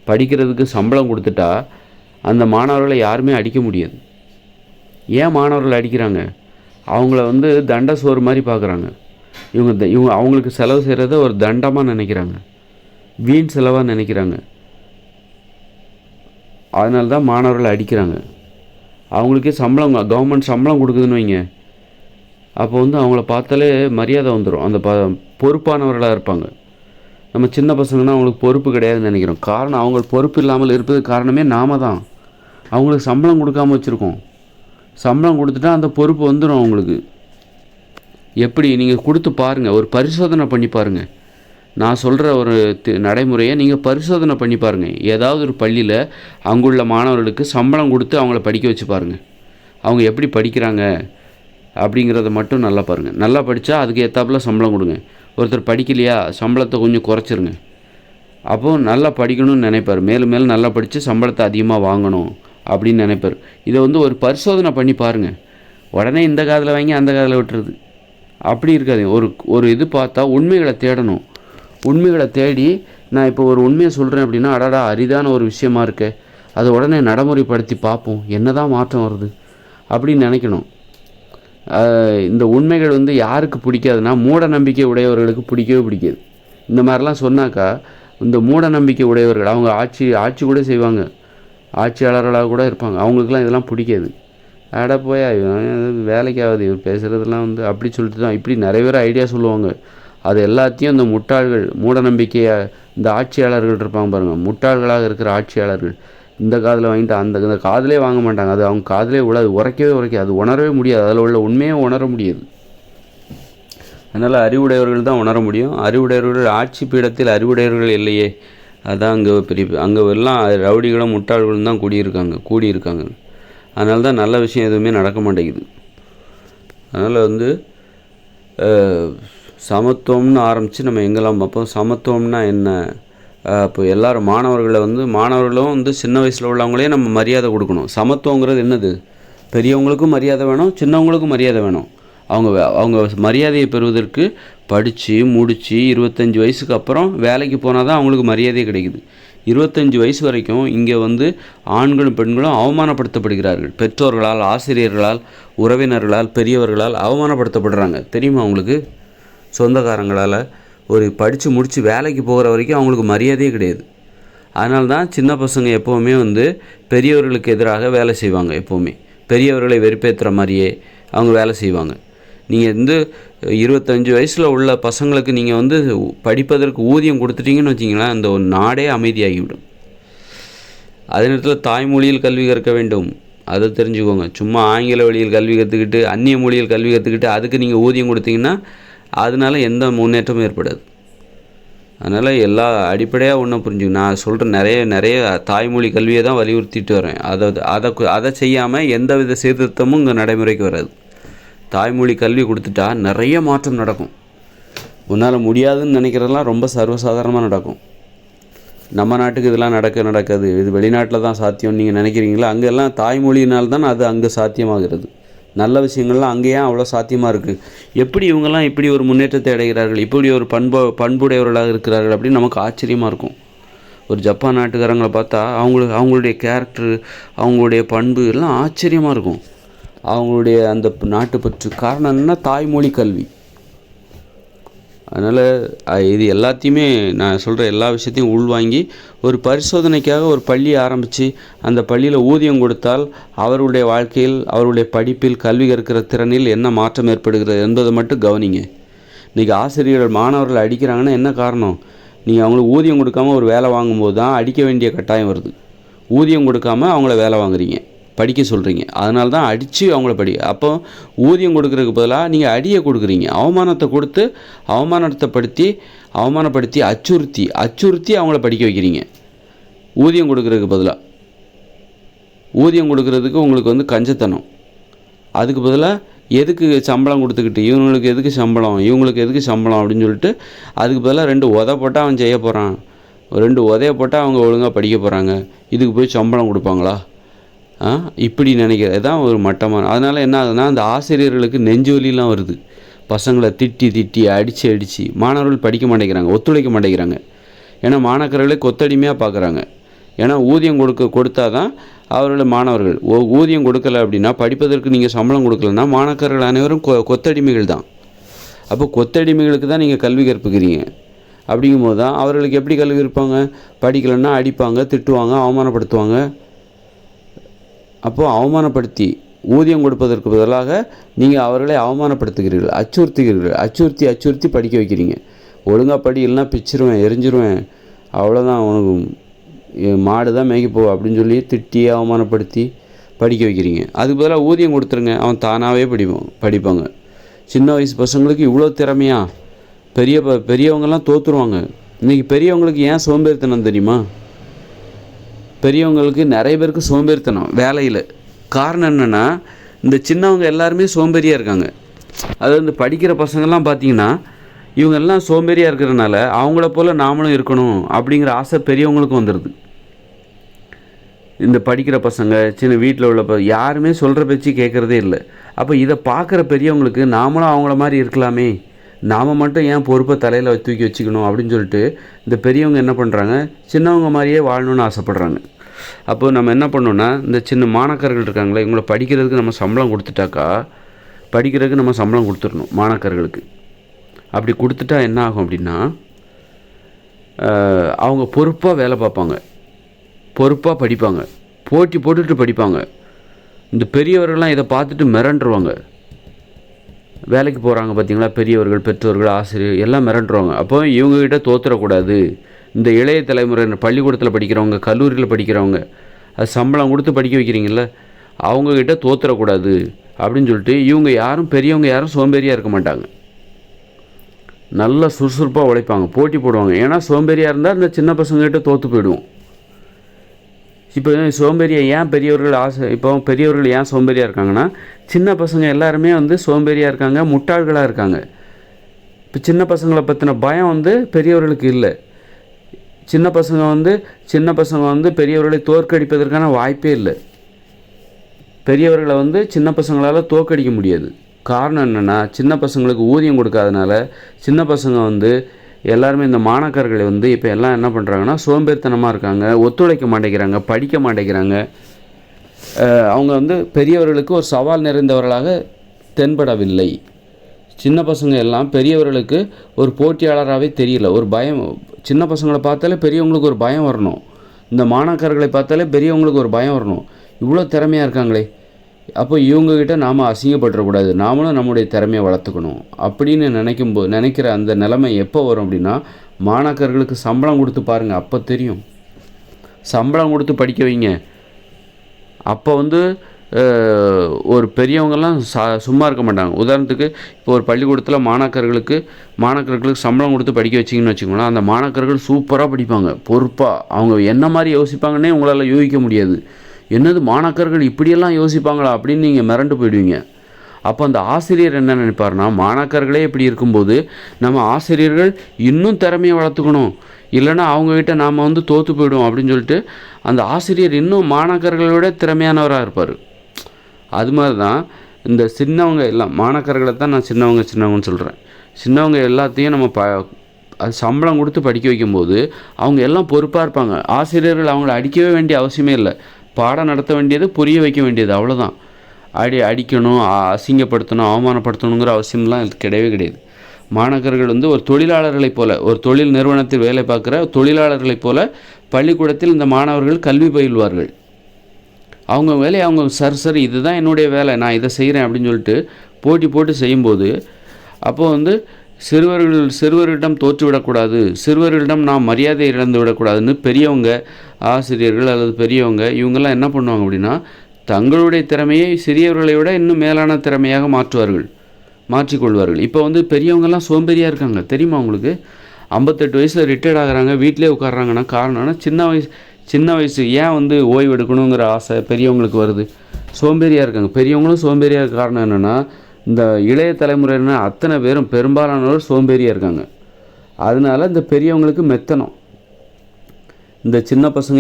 படிக்கிறதுக்கு சம்பளம் கொடுத்துட்டா அந்த மாணவர்களை யாருமே அடிக்க முடியாது. ஏன் மாணவர்கள் அடிக்கிறாங்க? அவங்கள வந்து தண்ட சோறு மாதிரி பார்க்குறாங்க. இவங்க அவங்களுக்கு செலவு செய்கிறத ஒரு தண்டமாக நினைக்கிறாங்க, வீண் செலவாக நினைக்கிறாங்க. அதனால தான் மாணவர்களை அடிக்கிறாங்க. அவங்களுக்கே சம்பளம், கவர்மெண்ட் சம்பளம் கொடுக்குதுன்னு வைங்க, அப்போ வந்து அவங்கள பார்த்தாலே மரியாதை வந்துடும். அந்த பொறுப்பானவர்களாக இருப்பாங்க. நம்ம சின்ன பசங்கன்னா அவங்களுக்கு பொறுப்பு கிடையாதுன்னு நினைக்கிறோம். காரணம், அவங்களுக்கு பொறுப்பு இல்லாமல் இருப்பதுக்கு காரணமே நாம தான். அவங்களுக்கு சம்பளம் கொடுக்காம வச்சுருக்கோம். சம்பளம் கொடுத்துட்டா அந்த பொறுப்பு வந்துடும் அவங்களுக்கு. எப்படி நீங்கள் கொடுத்து பாருங்கள், ஒரு பரிசோதனை பண்ணி பாருங்கள். நான் சொல்கிற ஒரு நடைமுறையை நீங்கள் பரிசோதனை பண்ணி பாருங்கள். ஏதாவது ஒரு பள்ளியில் அங்குள்ள மாணவர்களுக்கு சம்பளம் கொடுத்து அவங்கள படிக்க வச்சு பாருங்கள். அவங்க எப்படி படிக்கிறாங்க அப்படிங்கிறத மட்டும் நல்லா பாருங்கள். நல்லா படித்தா அதுக்கு ஏற்றாப்புல சம்பளம் கொடுங்க. ஒருத்தர் படிக்கலையா, சம்பளத்தை கொஞ்சம் குறைச்சிருங்க. அப்போது நல்லா படிக்கணும்னு நினைப்பார். மேலும் மேலும் நல்லா படித்து சம்பளத்தை அதிகமாக வாங்கணும் அப்படின்னு நினைப்பார். இதை வந்து ஒரு பரிசோதனை பண்ணி பாருங்கள். உடனே இந்த காதில் வாங்கி அந்த காதில் விட்டுறது அப்படி இருக்காது. ஒரு இது பார்த்தா உண்மைகளை தேடணும். உண்மைகளை தேடி, நான் இப்போ ஒரு உண்மையை சொல்கிறேன் அப்படின்னா, அடாடா அரிதான ஒரு விஷயமா இருக்கே, அதை உடனே நடைமுறைப்படுத்தி பார்ப்போம், என்ன தான் மாற்றம் வருது அப்படின்னு நினைக்கணும். இந்த உண்மைகள் வந்து யாருக்கு பிடிக்காதுன்னா, மூட நம்பிக்கை உடையவர்களுக்கு பிடிக்கவே பிடிக்காது. இந்த மாதிரிலாம் சொன்னாக்கா இந்த மூட நம்பிக்கை உடையவர்கள், அவங்க ஆட்சி கூட செய்வாங்க, ஆட்சியாளர்களாக கூட இருப்பாங்க, அவங்களுக்குலாம் இதெல்லாம் பிடிக்காது. போயா வேலைக்கு ஆகுது இவர் பேசுகிறதுலாம் வந்து அப்படி சொல்லிட்டு தான் இப்படி நிறைய பேர் ஐடியா சொல்லுவாங்க. அது எல்லாத்தையும் இந்த முட்டாள்கள், மூட நம்பிக்கையை, இந்த ஆட்சியாளர்கள் இருப்பாங்க பாருங்கள், முட்டாள்களாக இருக்கிற ஆட்சியாளர்கள் இந்த காதில் வாங்கிட்டு அந்த காதிலே வாங்க மாட்டாங்க. அது அவங்க காதிலே உழாது, உரைக்காது, அது உணரவே முடியாது. அதில் உள்ள உண்மையே உணர முடியாது. அதனால் அறிவுடையவர்கள் தான் உணர முடியும். அறிவுடையவர்கள் ஆட்சி பீடத்தில் அறிவுடையவர்கள் இல்லையே, அதுதான் அங்கே எல்லாம் ரவுடிகளும் முட்டாள்களும் தான் கூடியிருக்காங்க. அதனால தான் நல்ல விஷயம் எதுவுமே நடக்க மாட்டேங்குது. அதனால் வந்து சமத்துவம்னு ஆரம்பித்து நம்ம எங்கெல்லாம் பார்ப்போம். சமத்துவம்னா என்ன? இப்போ எல்லோரும் மாணவர்களும் வந்து சின்ன வயசில் உள்ளவங்களே நம்ம மரியாதை கொடுக்கணும். சமத்துவங்கிறது என்னது? பெரியவங்களுக்கும் மரியாதை வேணும், சின்னவங்களுக்கும் மரியாதை வேணும். அவங்க மரியாதையை பெறுவதற்கு படித்து முடித்து 25 வயசுக்கு அப்புறம் வேலைக்கு போனால் தான் அவங்களுக்கு மரியாதையே கிடைக்குது. 25 வயசு வரைக்கும் இங்கே வந்து ஆண்களும் பெண்களும் அவமானப்படுத்தப்படுகிறார்கள். பெற்றோர்களால், ஆசிரியர்களால், உறவினர்களால், பெரியவர்களால் அவமானப்படுத்தப்படுறாங்க. தெரியுமா அவங்களுக்கு? சொந்தக்காரங்களால். ஒரு படித்து முடித்து வேலைக்கு போகிற வரைக்கும் அவங்களுக்கு மரியாதையே கிடையாது. அதனால தான் சின்ன பசங்க எப்போவுமே வந்து பெரியவர்களுக்கு எதிராக வேலை செய்வாங்க. எப்போவுமே பெரியவர்களை வெறுப்பேற்றுற மாதிரியே அவங்க வேலை செய்வாங்க. நீங்கள் வந்து 25 வயசில் உள்ள பசங்களுக்கு நீங்கள் வந்து படிப்பதற்கு ஊதியம் கொடுத்துட்டீங்கன்னு வச்சிங்களேன், அந்த ஒரு நாடே அமைதியாகிவிடும். அதே நேரத்தில் தாய்மொழியில் கல்வி கற்க வேண்டும், அதை தெரிஞ்சுக்கோங்க. சும்மா ஆங்கில வழியில் கல்வி கற்றுக்கிட்டு, அந்நிய மொழியில் கல்வி கற்றுக்கிட்டு அதுக்கு நீங்கள் ஊதியம் கொடுத்தீங்கன்னா அதனால் எந்த முன்னேற்றமும் ஏற்படாது. அதனால் எல்லா அடிப்படையாக ஒன்றும் புரிஞ்சுக்கணும். நான் சொல்கிற நிறைய தாய்மொழி கல்வியை தான் வலியுறுத்திட்டு வரேன். அதை செய்யாமல் எந்த வித சீர்திருத்தமும் இங்கே நடைமுறைக்கு வராது. தாய்மொழி கல்வி கொடுத்துட்டா நிறைய மாற்றம் நடக்கும். உன்னால் முடியாதுன்னு நினைக்கிறதெல்லாம் ரொம்ப சர்வசாதாரணமாக நடக்கும். நம்ம நாட்டுக்கு இதெல்லாம் நடக்காது, இது வெளிநாட்டில் தான் சாத்தியம்னு நீங்கள் நினைக்கிறீங்களா? அங்கெல்லாம் தாய்மொழியினால்தான் அது அங்கே சாத்தியமாகிறது. நல்ல விஷயங்கள்லாம் அங்கேயே அவ்வளோ சாத்தியமாக இருக்குது. எப்படி இவங்கெல்லாம் இப்படி ஒரு முன்னேற்றத்தை அடைகிறார்கள், இப்படி ஒரு பண்புடையவர்களாக இருக்கிறார்கள் அப்படின்னு நமக்கு ஆச்சரியமாக இருக்கும். ஒரு ஜப்பான் நாட்டுக்காரங்களை பார்த்தா அவங்களுடைய கேரக்டரு, அவங்களுடைய பண்பு எல்லாம் ஆச்சரியமாக இருக்கும். அவங்களுடைய அந்த நாட்டு பற்று காரணம் என்னன்னா தாய்மொழி கல்வி. அதனால் இது எல்லாத்தையுமே நான் சொல்கிற எல்லா விஷயத்தையும் உள்வாங்கி ஒரு பரிசோதனைக்காக ஒரு பள்ளியை ஆரம்பித்து அந்த பள்ளியில் ஊதியம் கொடுத்தால் அவர்களுடைய வாழ்க்கையில், அவருடைய படிப்பில், கல்வி கற்கிற திறனில் என்ன மாற்றம் ஏற்படுகிறது என்பதை மட்டும் கவனிங்க. இன்றைக்கி ஆசிரியர்கள் மாணவர்கள் அடிக்கிறாங்கன்னா என்ன காரணம்? நீங்கள் அவங்களுக்கு ஊதியம் கொடுக்காமல் ஒரு வேலை வாங்கும்போது தான் அடிக்க வேண்டிய கட்டாயம் வருது. ஊதியம் கொடுக்காமல் அவங்கள வேலை வாங்குறீங்க, படிக்க சொல்கிறீங்க. அதனால தான் அடித்து அவங்கள அப்போ ஊதியம் கொடுக்குறதுக்கு பதிலாக நீங்கள் அடியை கொடுக்குறீங்க. அவமானத்தை கொடுத்து அவமானப்படுத்தி அச்சுறுத்தி அவங்கள படிக்க வைக்கிறீங்க. ஊதியம் கொடுக்குறதுக்கு பதிலாக ஊதியம் கொடுக்குறதுக்கு உங்களுக்கு கஞ்சத்தனம். அதுக்கு பதிலாக எதுக்கு சம்பளம் கொடுத்துக்கிட்டு இவங்களுக்கு எதுக்கு சம்பளம் அப்படின்னு சொல்லிட்டு அதுக்கு பதிலாக 2 உதை போட்டால் அவன் செய்ய போகிறான், 2 உதைய போட்டால் அவங்க ஒழுங்காக படிக்க போகிறாங்க. இதுக்கு போய் சம்பளம் கொடுப்பாங்களா? இப்படி நினைக்கிறது தான் ஒரு மட்டமான. அதனால் என்ன ஆகுதுன்னா அந்த ஆசிரியர்களுக்கு நெஞ்சு வலிலாம் வருது. பசங்களை திட்டி அடித்து மாணவர்கள் படிக்க மாட்டேங்கிறாங்க, ஒத்துழைக்க மாட்டேங்கிறாங்க. ஏன்னா மாணாக்கர்களை கொத்தடிமையாக பார்க்குறாங்க. ஏன்னா ஊதியம் கொடுத்தா தான் அவர்கள் மாணவர்கள். ஊதியம் கொடுக்கலை அப்படின்னா, படிப்பதற்கு நீங்கள் சம்பளம் கொடுக்கலன்னா மாணாக்கர்கள் அனைவரும் கொத்தடிமைகள் தான். அப்போ கொத்தடிமைகளுக்கு தான் நீங்கள் கல்வி கற்பிக்கிறீங்க. அப்படிங்கும்போது தான் அவர்களுக்கு எப்படி கல்வி இருப்பாங்க? படிக்கலைன்னா அடிப்பாங்க, திட்டுவாங்க, அவமானப்படுத்துவாங்க. அப்போது அவமானப்படுத்தி ஊதியம் கொடுப்பதற்கு பதிலாக நீங்கள் அவர்களை அவமானப்படுத்துகிறீர்கள், அச்சுறுத்தி படிக்க வைக்கிறீங்க. ஒழுங்காக படி, இல்லைன்னா பிச்சிருவேன், எரிஞ்சிருவேன், அவ்வளோதான், உனக்கு மாடு தான் மேய்க்க போ அப்படின்னு சொல்லி திட்டி அவமானப்படுத்தி படிக்க வைக்கிறீங்க. அதுக்கு பதிலாக ஊதியம் கொடுத்துருங்க, அவன் தானாகவே படிப்பாங்க. சின்ன வயசு பசங்களுக்கு இவ்வளோ திறமையா? பெரியவங்கெல்லாம் தோற்றுருவாங்க. இன்றைக்கி பெரியவங்களுக்கு ஏன் சோம்பேறித்தனம் தெரியுமா? பெரியவங்களுக்கு நிறைய பேருக்கு சோம்பேறித்தனம் வேலையில். காரணம் என்னென்னா, இந்த சின்னவங்க எல்லாருமே சோம்பேறியாக இருக்காங்க. அதாவது இந்த படிக்கிற பசங்கள்லாம் பார்த்திங்கன்னா இவங்கெல்லாம் சோம்பேறியாக இருக்கிறதுனால அவங்கள போல் நாமளும் இருக்கணும் அப்படிங்கிற ஆசை பெரியவங்களுக்கும் வந்துடுது. இந்த படிக்கிற பசங்க, சின்ன வீட்டில் உள்ள யாருமே சொல்கிற பேச்சு கேட்குறதே இல்லை. அப்போ இதை பார்க்குற பெரியவங்களுக்கு நாமளும் அவங்கள மாதிரி இருக்கலாமே, நாம் மட்டும் ஏன் பொறுப்பை தலையில் தூக்கி வச்சுக்கணும் அப்படின்னு சொல்லிட்டு இந்த பெரியவங்க என்ன பண்ணுறாங்க, சின்னவங்க மாதிரியே வாழணும்னு ஆசைப்பட்றாங்க. அப்போ நம்ம என்ன பண்ணோன்னா, இந்த சின்ன மாணாக்கர்கள் இருக்காங்களே, இவங்களை படிக்கிறதுக்கு நம்ம சம்பளம் கொடுத்துடணும் மாணாக்கர்களுக்கு. அப்படி கொடுத்துட்டா என்ன ஆகும் அப்படின்னா, அவங்க பொறுப்பாக வேலை பார்ப்பாங்க, பொறுப்பாக படிப்பாங்க, போட்டி போட்டுட்டு படிப்பாங்க. இந்த பெரியவர்கள்லாம் இதை பார்த்துட்டு மிரண்டுருவாங்க. வேலைக்கு போகிறாங்க பார்த்தீங்களா, பெரியவர்கள், பெற்றோர்கள், ஆசிரியர் எல்லாம் மிரண்டுருவாங்க. அப்போ இவங்ககிட்ட தோற்றுறக்கூடாது. இந்த இளைய தலைமுறை பள்ளிக்கூடத்தில் படிக்கிறவங்க, கல்லூரியில் படிக்கிறவங்க, அது சம்பளம் கொடுத்து படிக்க வைக்கிறீங்கள, அவங்கக்கிட்ட தோற்றுறக்கூடாது அப்படின்னு சொல்லிட்டு பெரியவங்க யாரும் சோம்பேறியாக இருக்க மாட்டாங்க. நல்லா சுறுசுறுப்பாக உழைப்பாங்க, போட்டி போடுவாங்க. ஏன்னா சோம்பேறியாக இருந்தால் இந்த சின்ன பசங்கள்கிட்ட தோற்று போயிடுவோம். இப்போ பெரியவர்கள் ஏன் சோம்பேறியாக இருக்காங்கன்னா, சின்ன பசங்க எல்லாருமே சோம்பேறியாக இருக்காங்க, முட்டாள்களாக இருக்காங்க. இப்போ சின்ன பசங்களை பற்றின பயம் பெரியவர்களுக்கு இல்லை. சின்ன பசங்க பெரியவர்களை தோற்கடிப்பதற்கான வாய்ப்பே இல்லை. பெரியவர்களை சின்ன பசங்களால் தோற்கடிக்க முடியாது. காரணம் என்னென்னா, சின்ன பசங்களுக்கு ஊதியம் கொடுக்காதனால சின்ன பசங்க எல்லாருமே இந்த மாணாக்கர்களை இப்போ எல்லாம் என்ன பண்ணுறாங்கன்னா, சோம்பேறித்தனமாக இருக்காங்க, ஒத்துழைக்க மாட்டேங்கிறாங்க, படிக்க மாட்டேங்கிறாங்க. அவங்க பெரியவர்களுக்கு ஒரு சவால் நிறைந்தவர்களாக தென்படவில்லை. சின்ன பசங்க எல்லாம் பெரியவர்களுக்கு ஒரு போட்டியாளராகவே தெரியல. ஒரு பயம், சின்ன பசங்களை பார்த்தாலே பெரியவங்களுக்கு ஒரு பயம் வரணும், இந்த மாணாக்கர்களை பார்த்தாலே பெரியவங்களுக்கு ஒரு பயம் வரணும். இவ்வளோ திறமையாக இருக்காங்களே, அப்போ இவங்ககிட்ட நாம் அசிங்கப்பட்டுறக்கூடாது, நாமளும் நம்முடைய திறமையை வளர்த்துக்கணும் அப்படின்னு நினைக்கிற அந்த நிலைமை எப்போ வரும் அப்படின்னா, மாணாக்கர்களுக்கு சம்பளம் கொடுத்து பாருங்கள், அப்போ தெரியும். சம்பளம் கொடுத்து படிக்க வைங்க. அப்போ ஒரு பெரியவங்கெல்லாம் சும்மா இருக்க மாட்டாங்க. உதாரணத்துக்கு இப்போ ஒரு பள்ளிக்கூடத்தில் மாணாக்கர்களுக்கு சம்பளம் கொடுத்து படிக்க வச்சிங்கன்னு வச்சுக்கோங்களேன், அந்த மாணாக்கர்கள் சூப்பராக படிப்பாங்க, பொறுப்பாக. அவங்க என்ன மாதிரி யோசிப்பாங்கன்னே உங்களால் யூகிக்க முடியாது. என்னது மாணாக்கர்கள் இப்படியெல்லாம் யோசிப்பாங்களா அப்படின்னு நீங்கள் மிரண்டு போயிடுவீங்க. அப்போ அந்த ஆசிரியர் என்ன நினைப்பார்னா, மாணாக்கர்களே இப்படி இருக்கும்போது நம்ம ஆசிரியர்கள் இன்னும் திறமையை வளர்த்துக்கணும், இல்லைன்னா அவங்கக்கிட்ட நாம் தோற்று போயிடுவோம் அப்படின்னு சொல்லிட்டு அந்த ஆசிரியர் இன்னும் மாணாக்கர்களை விட திறமையானவராக இருப்பார். அது மாதிரி தான் இந்த சின்னவங்க எல்லாம், மாணாக்கர்களை தான் நான் சின்னவங்கன்னு சொல்கிறேன். சின்னவங்க எல்லாத்தையும் நம்ம அது சம்பளம் கொடுத்து படிக்க வைக்கும்போது அவங்க எல்லாம் பொறுப்பாக இருப்பாங்க. ஆசிரியர்கள் அவங்கள அடிக்கவே வேண்டிய அவசியமே இல்லை. பாடம் நடத்த வேண்டியது, புரிய வைக்க வேண்டியது, அவ்வளோதான். அடிக்கணும், அசிங்கப்படுத்தணும், அவமானப்படுத்தணுங்கிற அவசியம்லாம் கிடையவே கிடையாது. மாணாக்கர்கள் வந்து ஒரு தொழிலாளர்களைப் போல, ஒரு தொழில் நிறுவனத்தில் வேலை பார்க்குற தொழிலாளர்களைப் போல பள்ளிக்கூடத்தில் இந்த மாணவர்கள் கல்வி பயில்வார்கள். அவங்க வேலையை அவங்க சரி இதுதான் என்னுடைய வேலை, நான் இதை செய்கிறேன் அப்படின்னு சொல்லிட்டு போட்டி போட்டு செய்யும்போது, அப்போது வந்து சிறுவர்களிடம் தோற்றுவிடக்கூடாது, சிறுவர்களிடம் நாம் மரியாதை இழந்து விடக்கூடாதுன்னு பெரியவங்க, ஆசிரியர்கள் அல்லது பெரியவங்க இவங்கெல்லாம் என்ன பண்ணுவாங்க அப்படின்னா, தங்களுடைய திறமையை சிறியவர்களை விட இன்னும் மேலான திறமையாக மாற்றிக்கொள்வார்கள். இப்போ வந்து பெரியவங்கெல்லாம் சோம்பேறியாக இருக்காங்க தெரியுமா உங்களுக்கு? 58 வயசில் ரிட்டையர்ட் ஆகிறாங்க, வீட்டிலே உட்காடுறாங்கன்னா காரணம்னா சின்ன வயசு ஏன் வந்து ஓய்வு எடுக்கணுங்கிற ஆசை பெரியவங்களுக்கு வருது? சோம்பேறியாக இருக்காங்க. பெரியவங்களும் சோம்பேறியாக இருக்க காரணம் என்னென்னா, இந்த இளைய தலைமுறையினர் அத்தனை பேரும் பெரும்பாலானவர் சோம்பேறியாக இருக்காங்க. அதனால இந்த பெரியவங்களுக்கு மெத்தனம், இந்த சின்ன பசங்க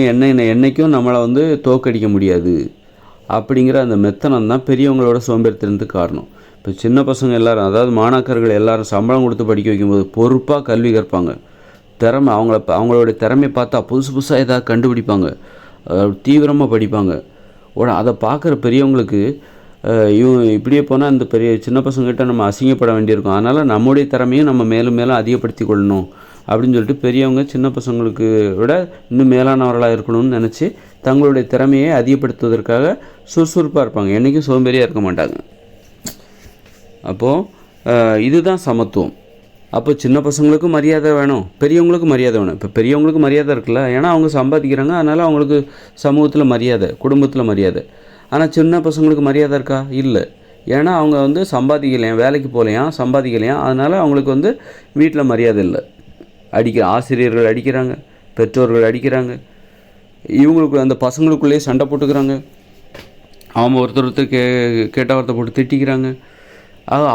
என்னைக்கும் நம்மளை வந்து தோக்கடிக்க முடியாது அப்படிங்கிற அந்த மெத்தனம் தான் பெரியவங்களோட சோம்பேறித்தனத்துக்கு காரணம். இப்போ சின்ன பசங்க எல்லோரும், அதாவது மாணாக்கர்கள் எல்லோரும் சம்பளம் கொடுத்து படிக்க வைக்கும்போது பொறுப்பாக கல்வி கற்பாங்க. அவங்களுடைய திறமையை பார்த்தா புதுசாக ஏதாவது கண்டுபிடிப்பாங்க, தீவிரமாக படிப்பாங்க. அதை பார்க்குற பெரியவங்களுக்கு இப்படியே போனால் இந்த சின்ன பசங்கள்கிட்ட நம்ம அசிங்கப்பட வேண்டியிருக்கும். அதனால் நம்முடைய திறமையும் நம்ம மேலும் அதிகப்படுத்தி கொள்ளணும் அப்படின்னு சொல்லிட்டு பெரியவங்க சின்ன பசங்களுக்கு விட இன்னும் மேலானவர்களாக இருக்கணும்னு நினச்சி தங்களுடைய திறமையை அதிகப்படுத்துவதற்காக சுறுசுறுப்பாக இருப்பாங்க, என்றைக்கும் சோம்பேறியாக இருக்க மாட்டாங்க. அப்போது இதுதான் சமத்துவம். அப்போ சின்ன பசங்களுக்கும் மரியாதை வேணும், பெரியவங்களுக்கும் மரியாதை வேணும். இப்போ பெரியவங்களுக்கு மரியாதை இருக்குல்ல, ஏன்னா அவங்க சம்பாதிக்கிறாங்க, அதனால் அவங்களுக்கு சமூகத்தில் மரியாதை, குடும்பத்தில் மரியாதை. ஆனால் சின்ன பசங்களுக்கு மரியாதை இருக்கா? இல்லை. ஏன்னா அவங்க வந்து சம்பாதிக்கலையாம், வேலைக்கு போகலையாம், சம்பாதிக்கலையாம், அதனால் அவங்களுக்கு வந்து வீட்டில் மரியாதை இல்லை. ஆசிரியர்கள் அடிக்கிறாங்க, பெற்றோர்கள் அடிக்கிறாங்க, இவங்களுக்கு அந்த பசங்களுக்குள்ளேயே சண்டை போட்டுக்கிறாங்க, அவங்க ஒருத்தர் கேட்ட வார்த்தை போட்டு திட்டிக்கிறாங்க.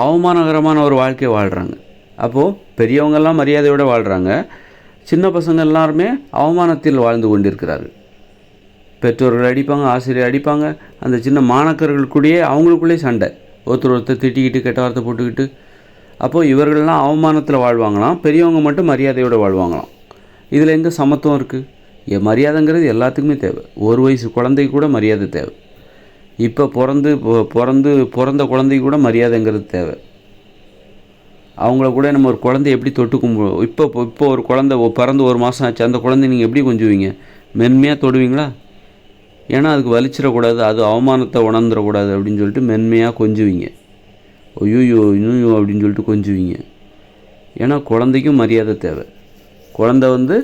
அவமானகரமான ஒரு வாழ்க்கையை வாழ்கிறாங்க. அப்போது பெரியவங்கெல்லாம் மரியாதையோடு வாழ்கிறாங்க, சின்ன பசங்க எல்லாருமே அவமானத்தில் வாழ்ந்து கொண்டிருக்கிறார்கள். பெற்றோர்கள் அடிப்பாங்க, ஆசிரியர் அடிப்பாங்க, அந்த சின்ன மாணாக்கர்களுக்குள்ளேயே அவங்களுக்குள்ளேயே சண்டை, ஒருத்தர் திட்டிக்கிட்டு கெட்ட வார்த்தை போட்டுக்கிட்டு. அப்போது இவர்கள்லாம் அவமானத்தில் வாழ்வாங்களாம், பெரியவங்க மட்டும் மரியாதையோடு வாழ்வாங்களாம். இதில் எங்கே சமத்துவம் இருக்குது? மரியாதைங்கிறது எல்லாத்துக்குமே தேவை. ஒரு வயசு குழந்தைக்கு கூட மரியாதை தேவை. இப்போ பிறந்த குழந்தைக்கு கூட மரியாதைங்கிறது தேவை. அவங்கள கூட நம்ம ஒரு குழந்தைய எப்படி தொட்டு கும்பிடுவோம்? இப்போ ஒரு குழந்தை பிறந்து 1 மாதம் ஆச்சு, அந்த குழந்தைய நீங்கள் எப்படி கொஞ்சுவீங்க? மென்மையாக தொடுவீங்களா? ஏன்னா அதுக்கு வலிச்சிடக்கூடாது, அது அவமானத்தை உணர்ந்துடக்கூடாது அப்படின்னு சொல்லிட்டு மென்மையாக கொஞ்சுவீங்க. ஐயோ அப்படின்னு சொல்லிட்டு கொஞ்சுவீங்க. ஏன்னா குழந்தைக்கும் மரியாதை தேவை. குழந்தை வந்து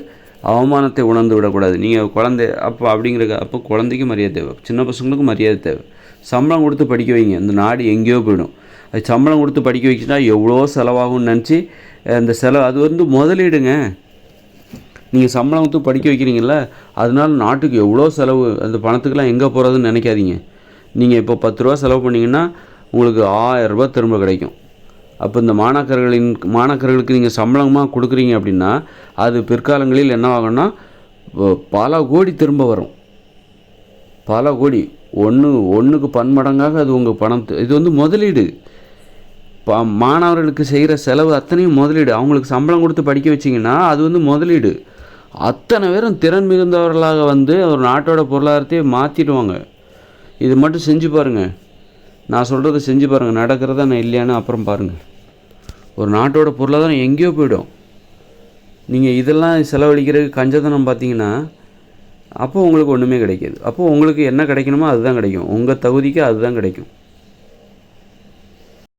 அவமானத்தை உணர்ந்து விடக்கூடாது. நீங்கள் குழந்தை அப்போ குழந்தைக்கும் மரியாதை தேவை, சின்ன பசங்களுக்கும் மரியாதை தேவை. சம்பளம் கொடுத்து படிக்க வைங்க, இந்த நாடு எங்கேயோ போயிடும். அது சம்பளம் கொடுத்து படிக்க வச்சுன்னா எவ்வளோ செலவாகும்னு நினச்சி அந்த அது வந்து முதலீடுங்க. நீங்கள் சம்பளம் கொடுத்து படிக்க வைக்கிறீங்கள, அதனால நாட்டுக்கு எவ்வளோ செலவு, அந்த பணத்துக்கெல்லாம் எங்கே போகிறதுன்னு நினைக்காதீங்க. நீங்கள் இப்போ 10 ரூபா செலவு பண்ணிங்கன்னா உங்களுக்கு 1000 ரூபா திரும்ப கிடைக்கும். அப்போ இந்த மாணாக்கர்களுக்கு நீங்கள் சம்பளமாக கொடுக்குறீங்க அப்படின்னா அது பிற்காலங்களில் என்ன ஆகும்னா பல கோடி திரும்ப வரும். பல கோடி, ஒன்றுக்கு பன்மடங்காக அது உங்கள் பணம். இது வந்து முதலீடு. மாணவர்களுக்கு செய்கிற செலவு அத்தனையும் முதலீடு. அவங்களுக்கு சம்பளம் கொடுத்து படிக்க வச்சிங்கன்னா அது வந்து முதலீடு. அத்தனை பேரும் திறன் மிகுந்தவர்களாக வந்து ஒரு நாட்டோட பொருளாதாரத்தையே மாற்றிடுவாங்க. இது மட்டும் செஞ்சு பாருங்கள், நான் சொல்கிறத செஞ்சு பாருங்கள், நடக்கிறதா நான் இல்லையான்னு அப்புறம் பாருங்கள். ஒரு நாட்டோட பொருளாதாரம் எங்கேயோ போயிடும். நீங்கள் இதெல்லாம் செலவழிக்கிறதுக்கு கஞ்சத்தனம் பார்த்தீங்கன்னா அப்போ உங்களுக்கு ஒன்றுமே கிடைக்காது. அப்போது உங்களுக்கு என்ன கிடைக்கணுமோ அதுதான் கிடைக்கும், உங்கள் தகுதிக்கு அதுதான் கிடைக்கும்.